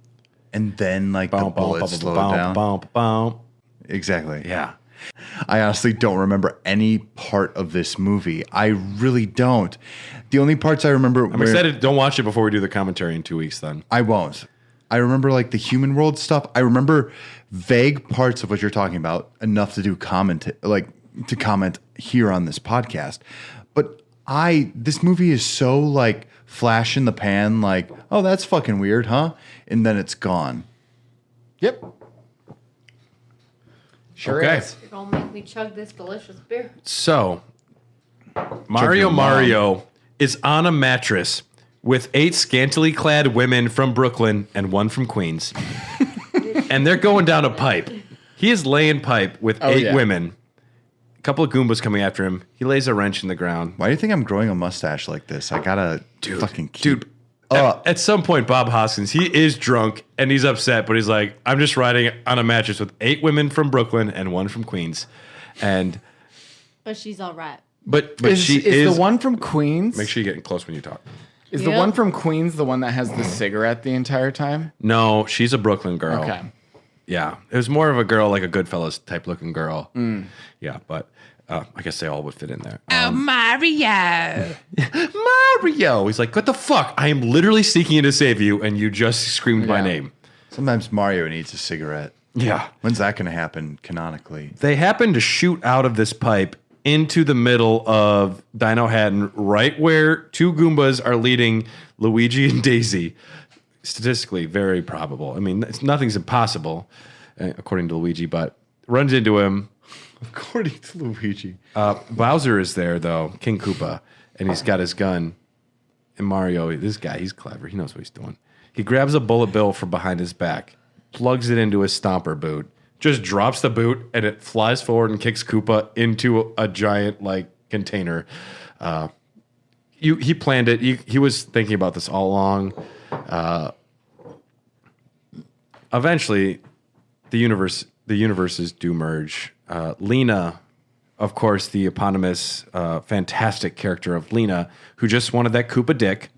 and then like the bullets slow down. Exactly. Yeah. I honestly don't remember any part of this movie. I really don't. The only parts I remember. I'm excited. Don't watch it before we do the commentary in 2 weeks then. I won't. I remember like the human world stuff. I remember vague parts of what you're talking about enough to do comment here on this podcast. But this movie is so like flash in the pan, like, oh, that's fucking weird, huh? And then it's gone. Yep. Sure Okay. is. You're gonna make me chug this delicious beer. So, Mario is on a mattress with 8 scantily clad women from Brooklyn and 1 from Queens. And they're going down a pipe. He is laying pipe with 8 women. A couple of Goombas coming after him. He lays a wrench in the ground. Why do you think I'm growing a mustache like this? I gotta fucking keep At some point, Bob Hoskins, he is drunk and he's upset, but he's like, I'm just riding on a mattress with 8 women from Brooklyn and 1 from Queens. But she's all right. But she is the one from Queens. Make sure you're getting close when you talk. Is the one from Queens the one that has the cigarette the entire time? No, she's a Brooklyn girl. Okay. Yeah. It was more of a girl, like a Goodfellas type looking girl. Yeah, but I guess they all would fit in there. Mario. Mario! He's like, what the fuck? I am literally seeking to save you, and you just screamed my name. Sometimes Mario needs a cigarette. Yeah. When's that going to happen canonically? They happen to shoot out of this pipe into the middle of Dino Hatton, right where 2 Goombas are leading Luigi and Daisy. Statistically, very probable. I mean, nothing's impossible, according to Luigi, but runs into him. According to Luigi. Bowser is there, though, King Koopa, and he's got his gun. And Mario, this guy, he's clever. He knows what he's doing. He grabs a bullet bill from behind his back, plugs it into his stomper boot, just drops the boot, and it flies forward and kicks Koopa into a giant, like, container. He planned it. He was thinking about this all along. Eventually, the universes do merge. Lena, of course, the eponymous, fantastic character of Lena, who just wanted that Koopa dick,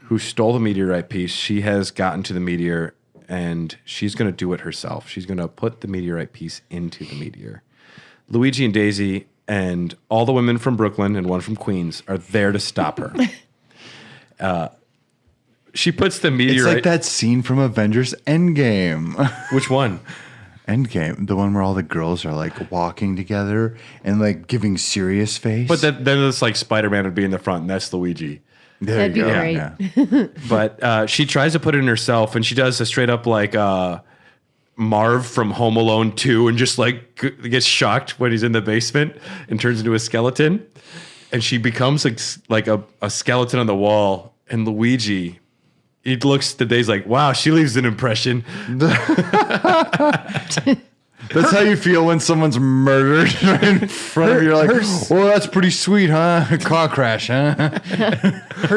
who stole the meteorite piece. She has gotten to the meteor, and she's going to do it herself. She's going to put the meteorite piece into the meteor. Luigi and Daisy and all the women from Brooklyn and 1 from Queens are there to stop her. She puts the meteorite... It's like that scene from Avengers Endgame. Which one? Endgame, the one where all the girls are like walking together and like giving serious face. But then it's like Spider-Man would be in the front, and that's Luigi. There That'd you be go. great. Yeah. But she tries to put it in herself, and she does a straight up like Marv from Home Alone 2, and just like gets shocked when he's in the basement and turns into a skeleton. And she becomes like a skeleton on the wall. And Luigi, he looks to Daisy like, wow, she leaves an impression. That's how you feel when someone's murdered right in front of you. You're like, oh, that's pretty sweet, huh? Car crash, huh?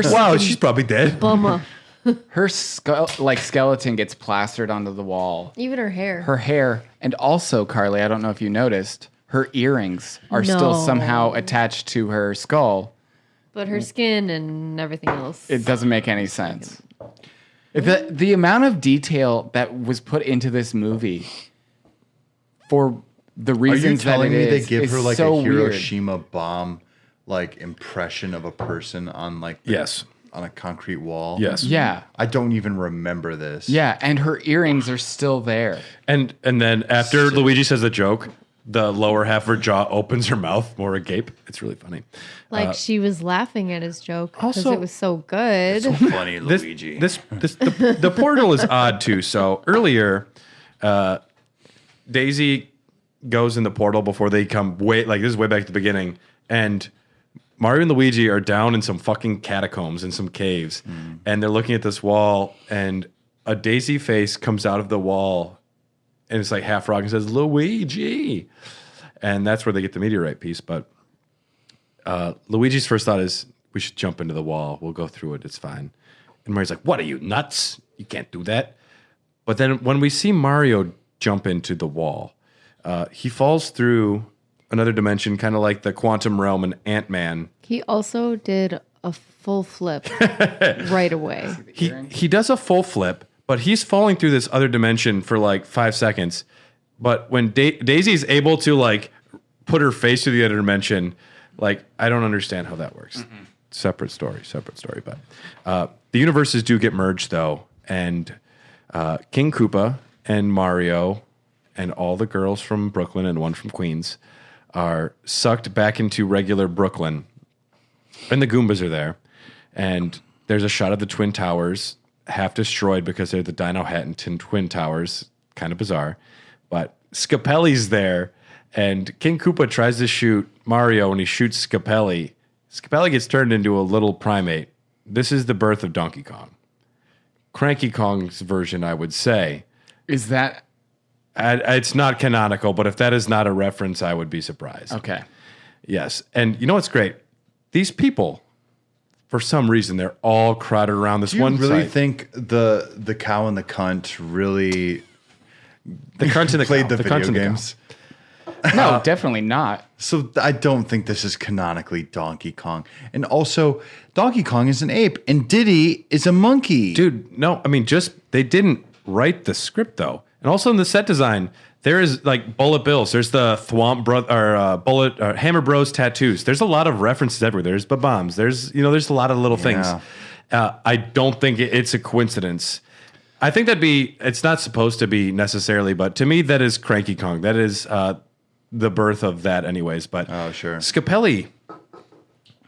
Wow, she's probably dead. Bummer. Her skeleton gets plastered onto the wall. Even her hair. Her hair, and also, Carly, I don't know if you noticed, her earrings are still No. somehow attached to her skull. But her skin and everything else. It doesn't make any sense. The amount of detail that was put into this movie for the Are reasons you telling that me it they is give her like so a weird. Hiroshima bomb like impression of a person on like on a concrete wall? Yes. Yeah. I don't even remember this. Yeah, and her earrings are still there. And then after Luigi says the joke, the lower half of her jaw opens her mouth more agape. It's really funny. Like she was laughing at his joke because also- it was so good. Funny Luigi. The portal is odd too. So earlier, Daisy goes in the portal before they come this is way back at the beginning, and Mario and Luigi are down in some fucking catacombs in some caves, and they're looking at this wall, and a Daisy face comes out of the wall, and it's like half rock and says Luigi, and that's where they get the meteorite piece. But Luigi's first thought is, we should jump into the wall. We'll go through it. It's fine. And Mario's like, what are you, nuts? You can't do that. But then when we see Mario jump into the wall, he falls through another dimension, kind of like the quantum realm in Ant-Man. He also did a full flip right away. He does a full flip, but he's falling through this other dimension for like 5 seconds. But when Daisy's able to like put her face through the other dimension, like, I don't understand how that works. Separate story. But the universes do get merged, though. And King Koopa and Mario and all the girls from Brooklyn and 1 from Queens are sucked back into regular Brooklyn. And the Goombas are there. And there's a shot of the Twin Towers, half destroyed because they're the Dino Hatton Twin Towers. Kind of bizarre. But Scapelli's there. And King Koopa tries to shoot Mario and he shoots Scapelli. Scapelli gets turned into a little primate. This is the birth of Donkey Kong. Cranky Kong's version, I would say. Is that It's not canonical, but if that is not a reference, I would be surprised. okay? Yes. And you know what's great? These people, for some reason, they're all crowded around this Do you one really site. think the cow and the cunt really The cunt and the played cow. the cunt video and the cow. games? No, definitely not. So I don't think this is canonically Donkey Kong. And also, Donkey Kong is an ape, and Diddy is a monkey. Dude, no, I mean, they didn't write the script though. And also in the set design, there is like Bullet Bills. There's the Hammer Bros tattoos. There's a lot of references everywhere. There's bombs. There's a lot of little things. I don't think it's a coincidence. I think it's not supposed to be necessarily, but to me, that is Cranky Kong. That is the birth of that anyways. But Oh, sure. Scapelli,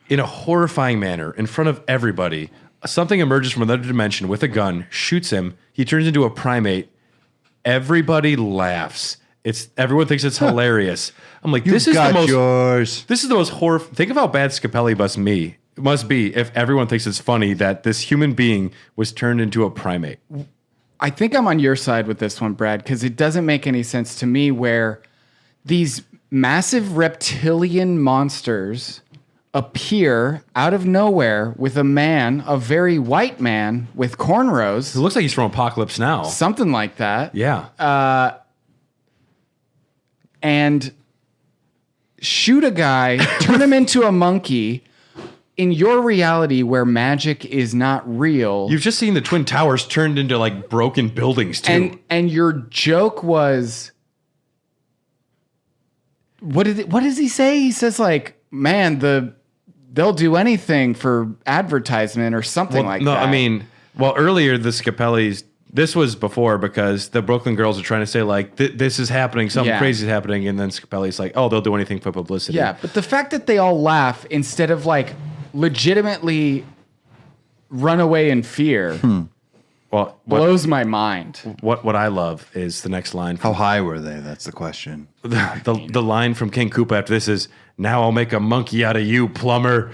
in a horrifying manner, in front of everybody, something emerges from another dimension with a gun, shoots him. He turns into a primate. Everybody laughs. Everyone thinks it's hilarious. I'm like, this is the most horror. Think of how bad Scapelli must be if everyone thinks it's funny that this human being was turned into a primate. I think I'm on your side with this one, Brad, because it doesn't make any sense to me where these massive reptilian monsters appear out of nowhere with a very white man with cornrows. It looks like he's from Apocalypse Now. Something like that. Yeah. And shoot a guy, turn him into a monkey. In your reality where magic is not real. You've just seen the Twin Towers turned into like broken buildings too. And your joke was, what does he say? He says like, man, they'll do anything for advertisement or something like that. No, I mean, earlier the Scapellis, this was before because the Brooklyn girls are trying to say like, this is happening, something crazy is happening. And then Scapelli's like, oh, they'll do anything for publicity. Yeah, but the fact that they all laugh instead of like legitimately run away in fear blows my mind. What I love is the next line. How high were they? That's the question. The line from King Koopa after this is, now I'll make a monkey out of you, plumber.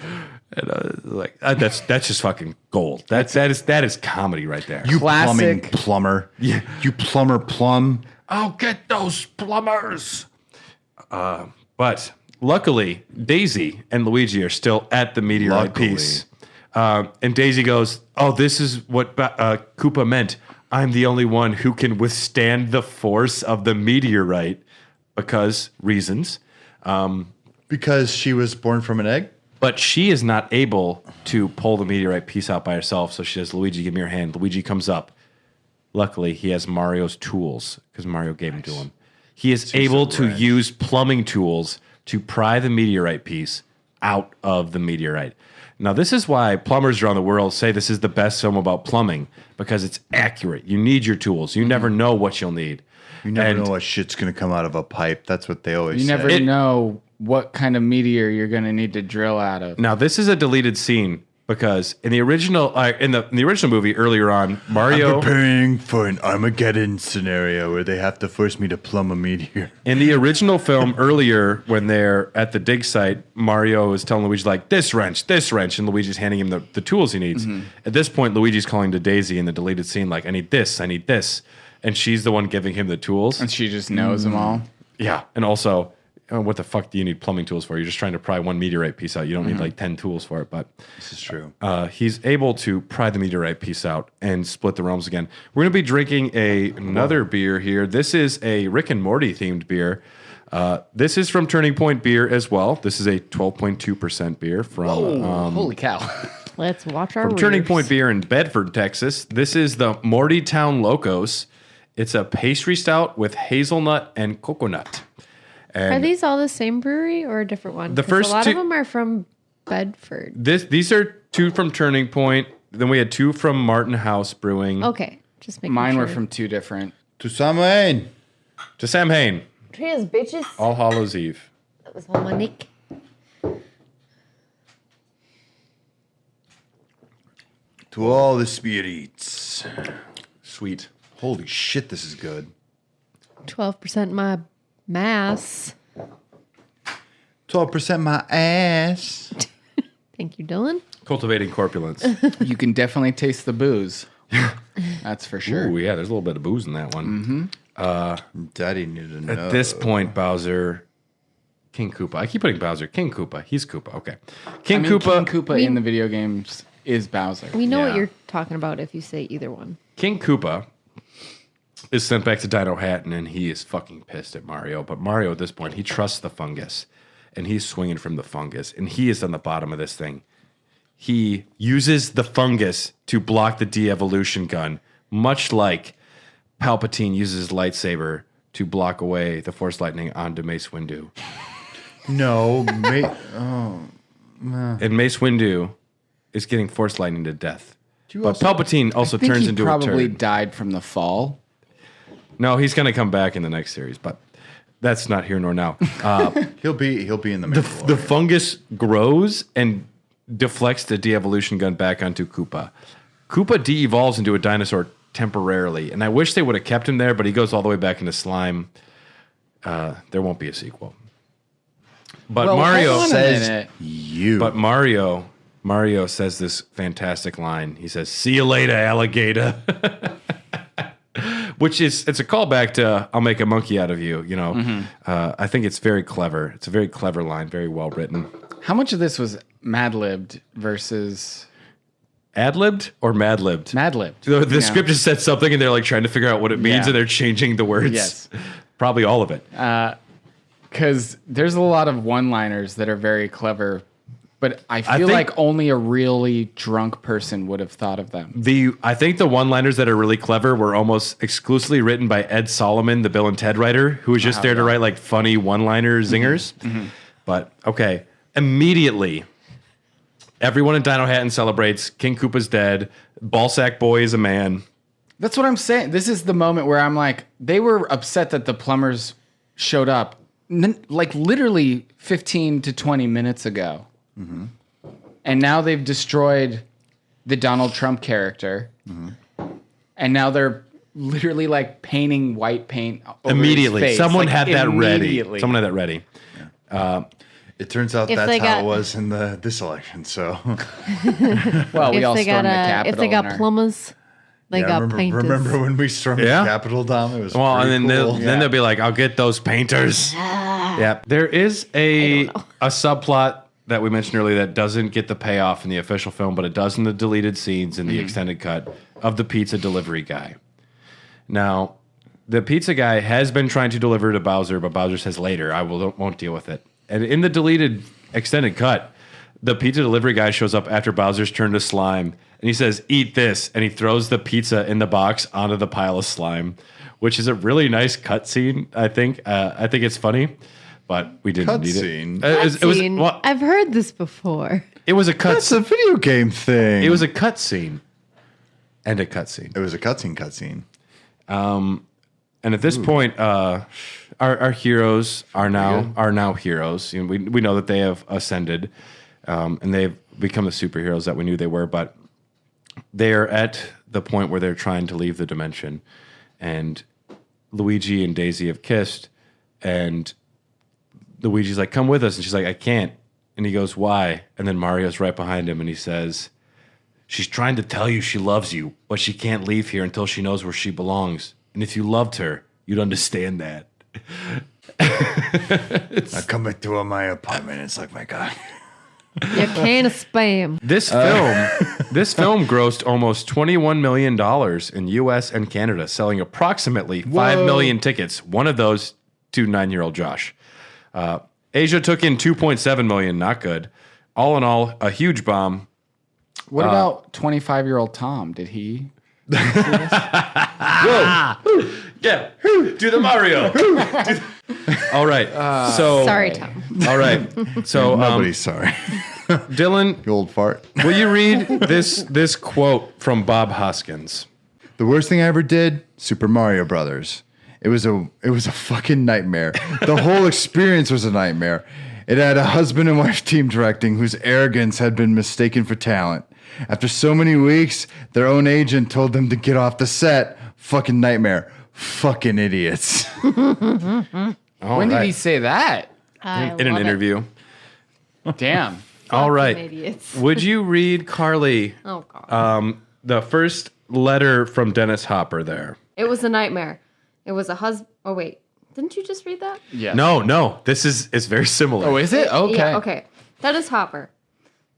And that's just fucking gold. That is comedy right there. You Classic. plumbing plumber. Yeah. You plumber plum. I'll get those plumbers. But luckily, Daisy and Luigi are still at the meteorite piece. And Daisy goes, oh, this is what Koopa meant. I'm the only one who can withstand the force of the meteorite because reasons. Because she was born from an egg? But she is not able to pull the meteorite piece out by herself. So she says, Luigi, give me your hand. Luigi comes up. Luckily, he has Mario's tools because Mario gave them to him. He is able to use plumbing tools to pry the meteorite piece out of the meteorite. Now, this is why plumbers around the world say this is the best film about plumbing, because it's accurate. You need your tools. You never know what you'll need. You never know what shit's going to come out of a pipe. That's what they always say. You never know what kind of meteor you're going to need to drill out of. Now, this is a deleted scene because in the original in the original movie earlier on, Mario... I'm preparing for an Armageddon scenario where they have to force me to plumb a meteor. In the original film earlier, when they're at the dig site, Mario is telling Luigi, like, this wrench, and Luigi's handing him the tools he needs. Mm-hmm. At this point, Luigi's calling to Daisy in the deleted scene, like, I need this. And she's the one giving him the tools. And she just knows them all. Yeah. And also, what the fuck do you need plumbing tools for? You're just trying to pry one meteorite piece out. You don't need like 10 tools for it. But this is true. He's able to pry the meteorite piece out and split the realms again. We're going to be drinking another beer here. This is a Rick and Morty themed beer. This is from Turning Point Beer as well. This is a 12.2% beer from... holy cow. Let's watch our From Turning Point Beer in Bedford, Texas. This is the Mortytown Locos. It's a pastry stout with hazelnut and coconut. And are these all the same brewery or a different one? The first a lot two, of them are from Bedford. These are two from Turning Point. Then we had two from Martin House Brewing. Okay, just making Mine sure. were from two different. To Samhain. To Samhain. Cheers, bitches. All Hallows Eve. That was all my Nick. To all the spirits. Sweet. Holy shit, this is good. 12% my mass. 12% my ass. Thank you, Dylan. Cultivating corpulence. You can definitely taste the booze. That's for sure. Ooh, yeah, there's a little bit of booze in that one. Daddy needed to know. At this point, Bowser, King Koopa. I keep putting Bowser. King Koopa. He's Koopa. Okay. King King Koopa. Koopa in the video games is Bowser. We know Yeah. what you're talking about if you say either one. King Koopa is sent back to Dino Hatton, and he is fucking pissed at Mario. But Mario, at this point, he trusts the fungus, and he's swinging from the fungus, and he is on the bottom of this thing. He uses the fungus to block the de-evolution gun, much like Palpatine uses his lightsaber to block away the Force lightning onto Mace Windu. No, And Mace Windu is getting Force lightning to death. But also- Palpatine also I think turns he into a probably turd. died from the fall. No, he's going to come back in the next series, but that's not here nor now. he'll be in the Mandalorian. The fungus grows and deflects the de-evolution gun back onto Koopa. Koopa de-evolves into a dinosaur temporarily, and I wish they would have kept him there, but he goes all the way back into slime. There won't be a sequel. But Well, Mario hold on a says, minute. but Mario says this fantastic line. He says, "See you later, alligator." Which it's a callback to "I'll make a monkey out of you." You know, I think it's very clever. It's a very clever line, very well written. How much of this was Mad-libbed versus Ad-libbed or mad-libbed? Mad-libbed? The Yeah. script just said something, and they're like trying to figure out what it means, Yeah. and they're changing the words. Yes. Probably all of it. Because there's a lot of one-liners that are very clever, but I feel think- like only a really drunk person would have thought of them. I think the one-liners that are really clever were almost exclusively written by Ed Solomon, the Bill and Ted writer, who was just there to write like funny one-liner zingers. But okay, immediately, everyone in Dino Hatton celebrates. King Koopa's dead. Ballsack Boy is a man. That's what I'm saying. This is the moment where I'm like, they were upset that the plumbers showed up, like literally 15 to 20 minutes ago. And now they've destroyed the Donald Trump character. And now they're literally like painting white paint over Immediately, his face. someone Like, had that ready. immediately. Someone had that ready. It turns out If that's they how got- it was in this election. So Well, we all If they got stormed the Capitol. if they in got our- plumbers, they got painters. remember when we stormed Yeah. the Capitol, Dom? It was Well, and pretty then cool. then they'll be like, "I'll get those painters." Yeah, there is a subplot that we mentioned earlier that doesn't get the payoff in the official film, but it does in the deleted scenes in the extended cut of the pizza delivery guy. Now, the pizza guy has been trying to deliver to Bowser, but Bowser says later, won't deal with it. And in the deleted extended cut, the pizza delivery guy shows up after Bowser's turned to slime, and he says, "Eat this," and he throws the pizza in the box onto the pile of slime, which is a really nice cut scene, I think. I think it's funny, but we didn't need Cutscene? it. It was Cutscene. well, I've heard this before. it was a cut. That's a video game thing. It was a cut scene, and a cut scene. It was a cutscene. And at this point, our heroes are now heroes. You know, we know that they have ascended, and they've become the superheroes that we knew they were. But they are at the point where they're trying to leave the dimension, and Luigi and Daisy have kissed, and Luigi's like, "Come with us," and she's like, "I can't." And he goes, "Why?" And then Mario's right behind him, and he says, "She's trying to tell you she loves you, but she can't leave here until she knows where she belongs. And if you loved her, you'd understand that." I come into my apartment. It's like, my God. You can of spam. This film grossed almost $21 million in U.S. and Canada, selling approximately 5 million tickets. One of those to 9-year-old Josh. Asia took in 2.7 million. Not good. All in all, a huge bomb. What about 25-year-old Tom? Did he? Yeah, do the Mario. All right. So Sorry, Tom. All right. So Nobody's sorry. Dylan, You old fart. will you read this quote from Bob Hoskins? The worst thing I ever did, Super Mario Brothers. It was a fucking nightmare. The whole experience was a nightmare. It had a husband and wife team directing whose arrogance had been mistaken for talent. After so many weeks, their own agent told them to get off the set. Fucking nightmare. Fucking idiots. When did he say that? In an interview. Damn. All right. Idiots. Would you read, Carly, Oh, God. the first letter from Dennis Hopper there? It was a nightmare. It was a husband. Oh, wait. Didn't you just read that? Yeah. No. It's very similar. Oh, is it? Okay. Yeah, okay. That is Hopper.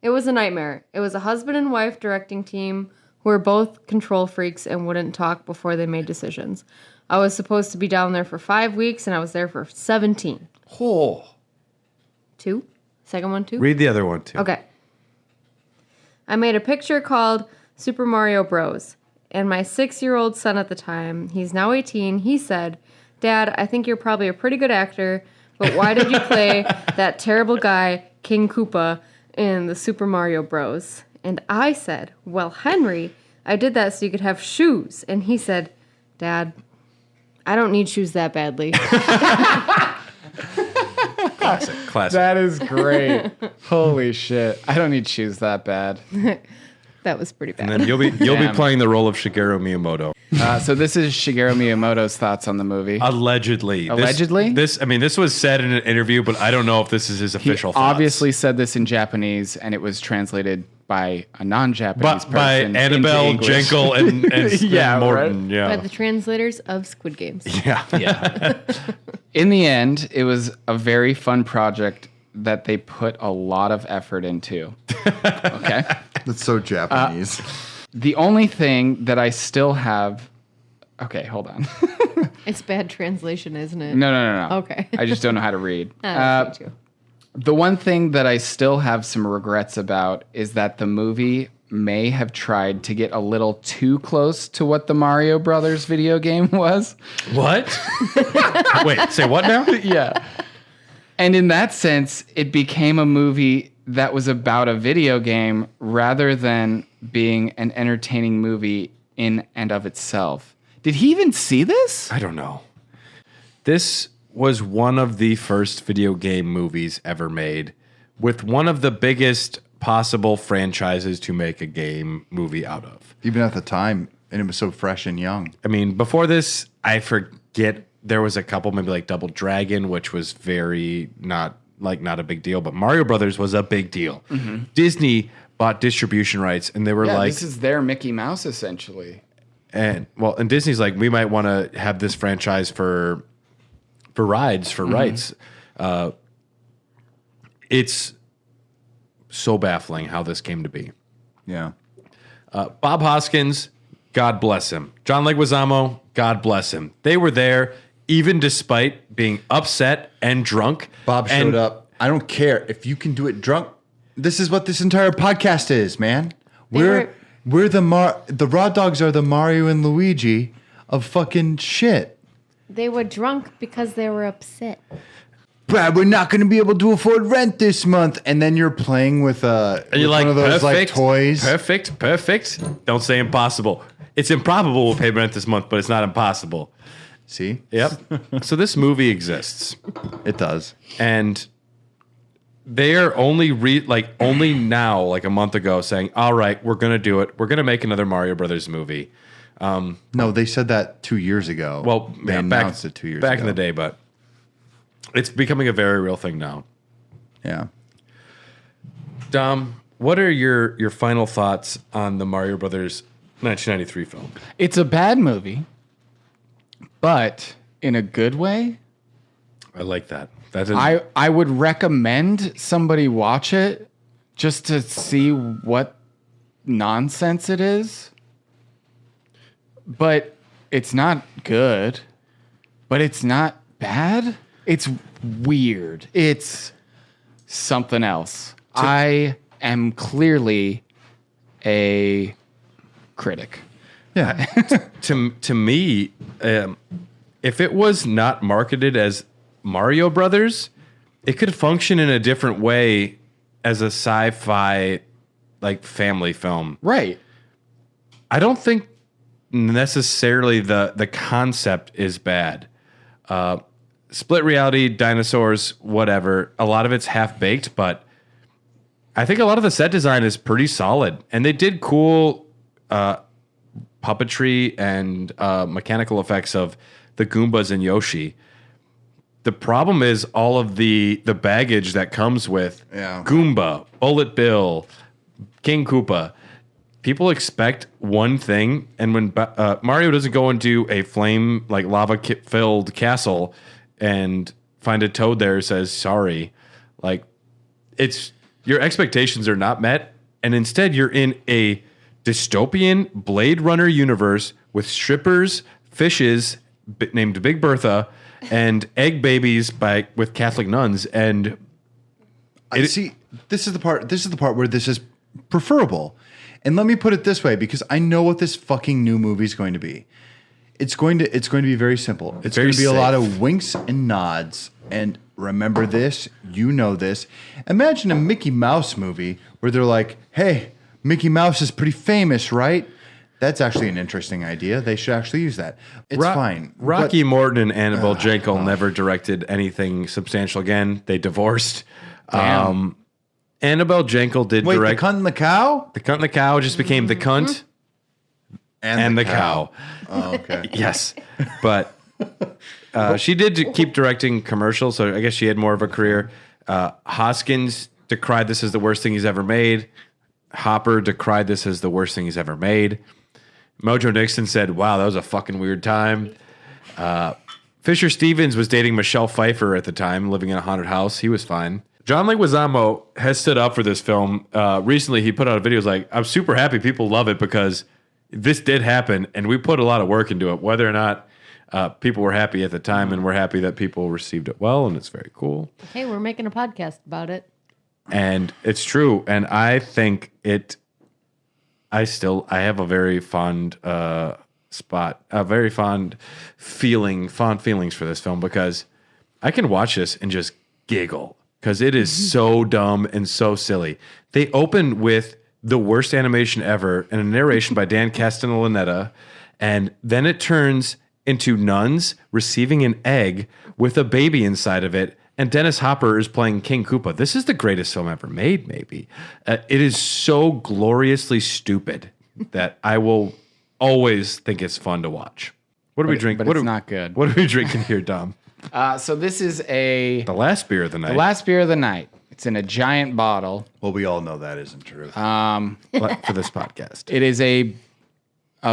It was a nightmare. It was a husband and wife directing team who were both control freaks and wouldn't talk before they made decisions. I was supposed to be down there for 5 weeks, and I was there for 17. Oh. 2? Second one, 2? Read the other one, too. Okay. I made a picture called Super Mario Bros. And my 6-year-old son at the time, he's now 18, he said, Dad, I think you're probably a pretty good actor, but why did you play that terrible guy, King Koopa, in the Super Mario Bros? And I said, well, Henry, I did that so you could have shoes. And he said, Dad, I don't need shoes that badly. Classic. That is great. Holy shit. I don't need shoes that bad. That was pretty bad. And then you'll be playing the role of Shigeru Miyamoto. So this is Shigeru Miyamoto's thoughts on the movie. Allegedly. Allegedly? This was said in an interview, but I don't know if this is his He official thoughts. obviously said this in Japanese, and it was translated by a non-Japanese by person Annabelle into English. Jenkel and Yeah, Morton. right? Yeah. By the translators of Squid Games. Yeah. In the end, it was a very fun project that they put a lot of effort into. Okay? That's so Japanese. The only thing that I still have... Okay, hold on. It's bad translation, isn't it? No. Okay. I just don't know how to read. That's me too. The one thing that I still have some regrets about is that the movie may have tried to get a little too close to what the Mario Brothers video game was. What? Wait, say what now? Yeah. And in that sense, it became a movie that was about a video game rather than being an entertaining movie in and of itself. Did he even see this? I don't know. This was one of the first video game movies ever made with one of the biggest possible franchises to make a game movie out of. Even at the time, and it was so fresh and young. I mean, before this, I forget there was a couple, maybe like Double Dragon, which was very not a big deal, but Mario Brothers was a big deal. Mm-hmm. Disney bought distribution rights, and they were like, this is their Mickey Mouse essentially. And Disney's like, we might want to have this franchise for rides, for rights. It's so baffling how this came to be. Yeah. Bob Hoskins, God bless him. John Leguizamo, God bless him. They were there, even despite being upset and drunk. Bob showed up. I don't care if you can do it drunk. This is what this entire podcast is, man. We're the Raw Dogs are the Mario and Luigi of fucking shit. They were drunk because they were upset. Brad, we're not going to be able to afford rent this month. And then you're playing with and you're one like, of those perfect, like toys. Perfect. Don't say impossible. It's improbable we'll pay rent this month, but it's not impossible. See? Yep. So this movie exists. It does. And they are only now, like a month ago, saying, all right, we're going to do it. We're going to make another Mario Brothers movie. No, they said that 2 years ago. Well, they yeah, announced it 2 years ago. back in the day, but it's becoming a very real thing now. Yeah. Dom, what are your final thoughts on the Mario Brothers 1993 film? It's a bad movie, but in a good way. I like that. I would recommend somebody watch it just to see what nonsense it is. But it's not good. But it's not bad. It's weird. It's something else. I am clearly a critic. Yeah. to me, if it was not marketed as Mario Brothers, it could function in a different way as a sci-fi like family film. Right. I don't think necessarily the concept is bad. Split reality, dinosaurs, whatever. A lot of it's half-baked, but I think a lot of the set design is pretty solid. And they did cool puppetry and mechanical effects of the Goombas and Yoshi. The problem is all of the baggage that comes with Goomba, Bullet Bill, King Koopa. People expect one thing, and when Mario doesn't go into a flame like lava-filled castle and find a toad there says sorry, like it's your expectations are not met, and instead you're in a dystopian Blade Runner universe with strippers, fishes named Big Bertha, and egg babies with Catholic nuns. And see, this is the part where this is preferable. And let me put it this way, because I know what this fucking new movie is going to be. It's going to be very simple. It's going to be a lot of winks and nods. And remember this, you know this. Imagine a Mickey Mouse movie where they're like, "Hey, Mickey Mouse is pretty famous, right?" That's actually an interesting idea. They should actually use that. It's fine. Rocky Morton and Annabelle Jankel never directed anything substantial again. They divorced. Annabelle Jankel did direct. The Cunt and the Cow? The Cunt and the Cow just became The Cunt and the Cow. Oh, okay. Yes. But she did keep directing commercials, so I guess she had more of a career. Hoskins decried this as the worst thing he's ever made. Hopper decried this as the worst thing he's ever made. Mojo Nixon said, "Wow, that was a fucking weird time." Fisher Stevens was dating Michelle Pfeiffer at the time, living in a haunted house. He was fine. John Leguizamo has stood up for this film. Recently, he put out a video. He's like, "I'm super happy people love it because this did happen, and we put a lot of work into it. Whether or not people were happy at the time, and we're happy that people received it well, and it's very cool." Hey, we're making a podcast about it. And it's true. And I think I have a very fond fond feelings for this film, because I can watch this and just giggle because it is so dumb and so silly. They open with the worst animation ever and a narration by Dan Castellaneta, and then it turns into nuns receiving an egg with a baby inside of it, and Dennis Hopper is playing King Koopa. This is the greatest film ever made, maybe. It is so gloriously stupid that I will always think it's fun to watch. What are we drinking? But it's not good. What are we drinking here, Dom? So this is the last beer of the night. The last beer of the night. It's in a giant bottle. Well, we all know that isn't true. For this podcast. It is a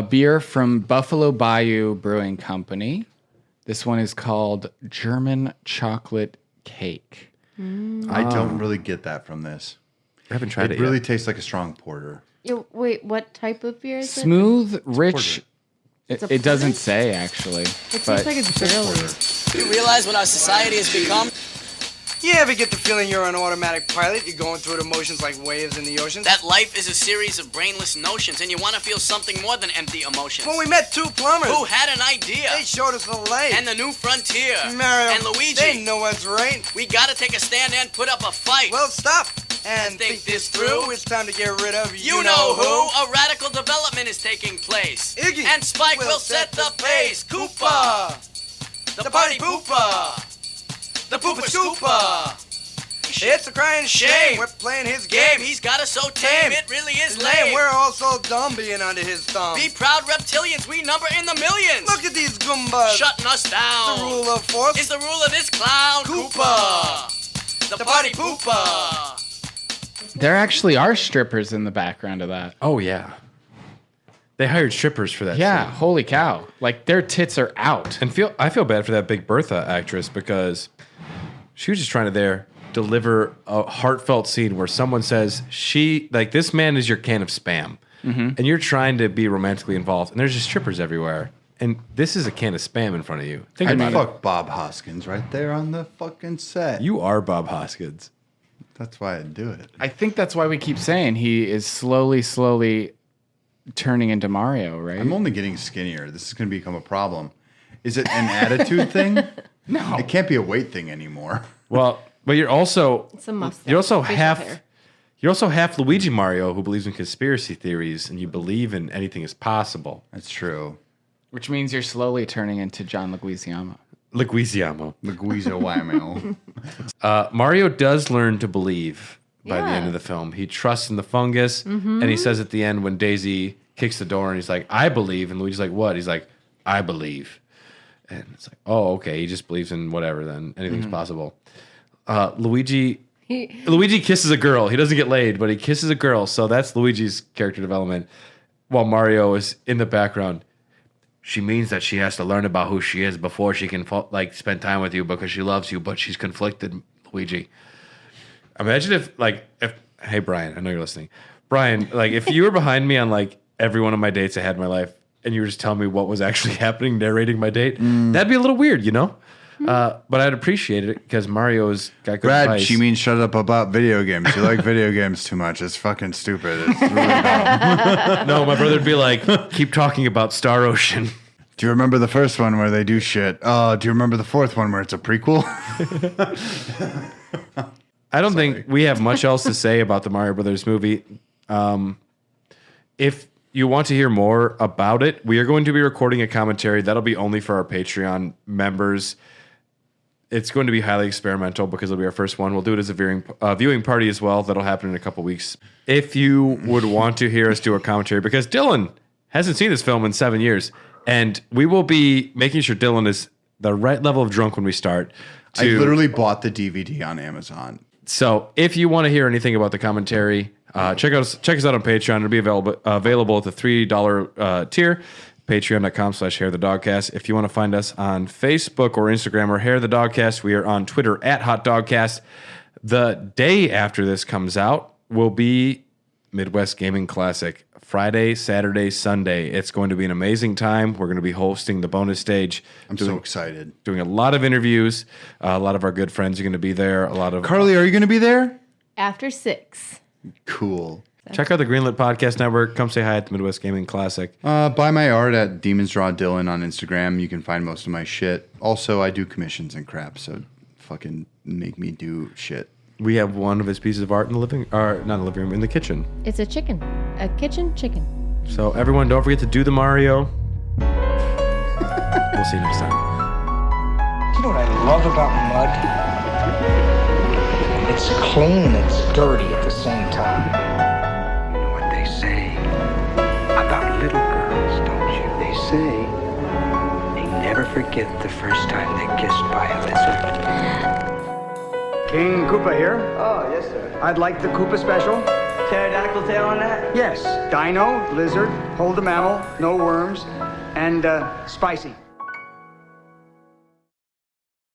beer from Buffalo Bayou Brewing Company. This one is called German Chocolate Cake. I don't really get that from this. I haven't tried it yet. It really yet. tastes like a strong porter. Wait, what type of beer is it? Smooth, rich. It's a It doesn't porter? say, actually. It tastes like it's barrel. You realize what our society has become? You ever get the feeling you're on automatic pilot? You're going through the motions like waves in the ocean? That life is a series of brainless notions, and you want to feel something more than empty emotions. When we met two plumbers who had an idea. They showed us the light. And the new frontier. Mario and Luigi. They know what's right. We gotta take a stand and put up a fight. Well, stop and think this through. It's time to get rid of you know who. A radical development is taking place. Iggy. And Spike will set the pace. Koopa. The party pooper. The pooper scooper. It's a crying shame. We're playing his game. He's got us so tame. It really is lame. We're all so dumb being under his thumb. Be proud reptilians. We number in the millions. Look at these Goombas. Shutting us down. The rule of force is the rule of this clown. Koopa. The party pooper. There actually are strippers in the background of that. Oh, yeah. They hired strippers for that. Yeah, scene. holy cow. Like, their tits are out. And I feel bad for that Big Bertha actress, because she was just trying to deliver a heartfelt scene where someone says, this man is your can of Spam. Mm-hmm. And you're trying to be romantically involved, and there's just strippers everywhere. And this is a can of Spam in front of you. Think about it. Fuck Bob Hoskins right there on the fucking set. You are Bob Hoskins. That's why I do it. I think that's why we keep saying he is slowly turning into Mario, right? I'm only getting skinnier. This is going to become a problem. Is it an attitude thing? No. It can't be a weight thing anymore. Well, but you're also It's a mustache. you're also Facial half hair. you're also half Luigi Mario, who believes in conspiracy theories, and you believe in anything is possible. That's true. Which means you're slowly turning into John Leguizamo. Leguizamo. Mario does learn to believe by the end of the film. He trusts in the fungus, and he says at the end when Daisy kicks the door and he's like, "I believe," and Luigi's like, "What?" He's like, "I believe." And it's like, oh, okay, he just believes in whatever. Then anything's possible. Luigi kisses a girl. He doesn't get laid, but he kisses a girl. So that's Luigi's character development. While Mario is in the background. She means that she has to learn about who she is before she can spend time with you because she loves you, but she's conflicted, Luigi. Imagine if hey Brian, I know you're listening. Brian, if you were behind me on every one of my dates I had in my life and you were just telling me what was actually happening, narrating my date, that'd be a little weird, But I'd appreciate it because Mario's got good Brad, advice. she means shut up about video games. You like video games too much. It's fucking stupid. It's really dumb. No, my brother'd be like, keep talking about Star Ocean. Do you remember the first one where they do shit? Do you remember the fourth one where it's a prequel? I don't think we have much else to say about the Mario Brothers movie. If you want to hear more about it, we are going to be recording a commentary that'll be only for our Patreon members. It's going to be highly experimental because it'll be our first one. We'll do it as a viewing party as well. That'll happen in a couple weeks. If you would want to hear us do a commentary, because Dylan hasn't seen this film in 7 years, and we will be making sure Dylan is the right level of drunk when we start. I literally bought the DVD on Amazon. So if you want to hear anything about the commentary, check us out on Patreon. It'll be available at the $3 tier. Patreon.com/HairTheDogcast. If you want to find us on Facebook or Instagram or Hair the Dogcast, we are on Twitter at HotDogcast. The day after this comes out will be Midwest Gaming Classic. Friday, Saturday, Sunday. It's going to be an amazing time. We're going to be hosting the bonus stage. I'm so excited. Doing a lot of interviews. A lot of our good friends are going to be there. Carly, are you going to be there? After 6. Cool. Check out the Greenlit Podcast Network. Come say hi at the Midwest Gaming Classic. Buy my art at Demons Draw Dylan on Instagram. You can find most of my shit. Also, I do commissions and crap, so fucking make me do shit. We have one of his pieces of art in the in the kitchen. It's a chicken. A kitchen chicken. So everyone, don't forget to do the Mario. We'll see you next time. Do you know what I love about mud? It's clean and it's dirty at the same time. You know what they say about little girls, don't you? They say they never forget the first time they're kissed by a lizard. King Koopa here. Oh, yes, sir. I'd like the Koopa special. Pterodactyl tail on that? Yes. Dino, lizard, hold a mammal, no worms, and spicy.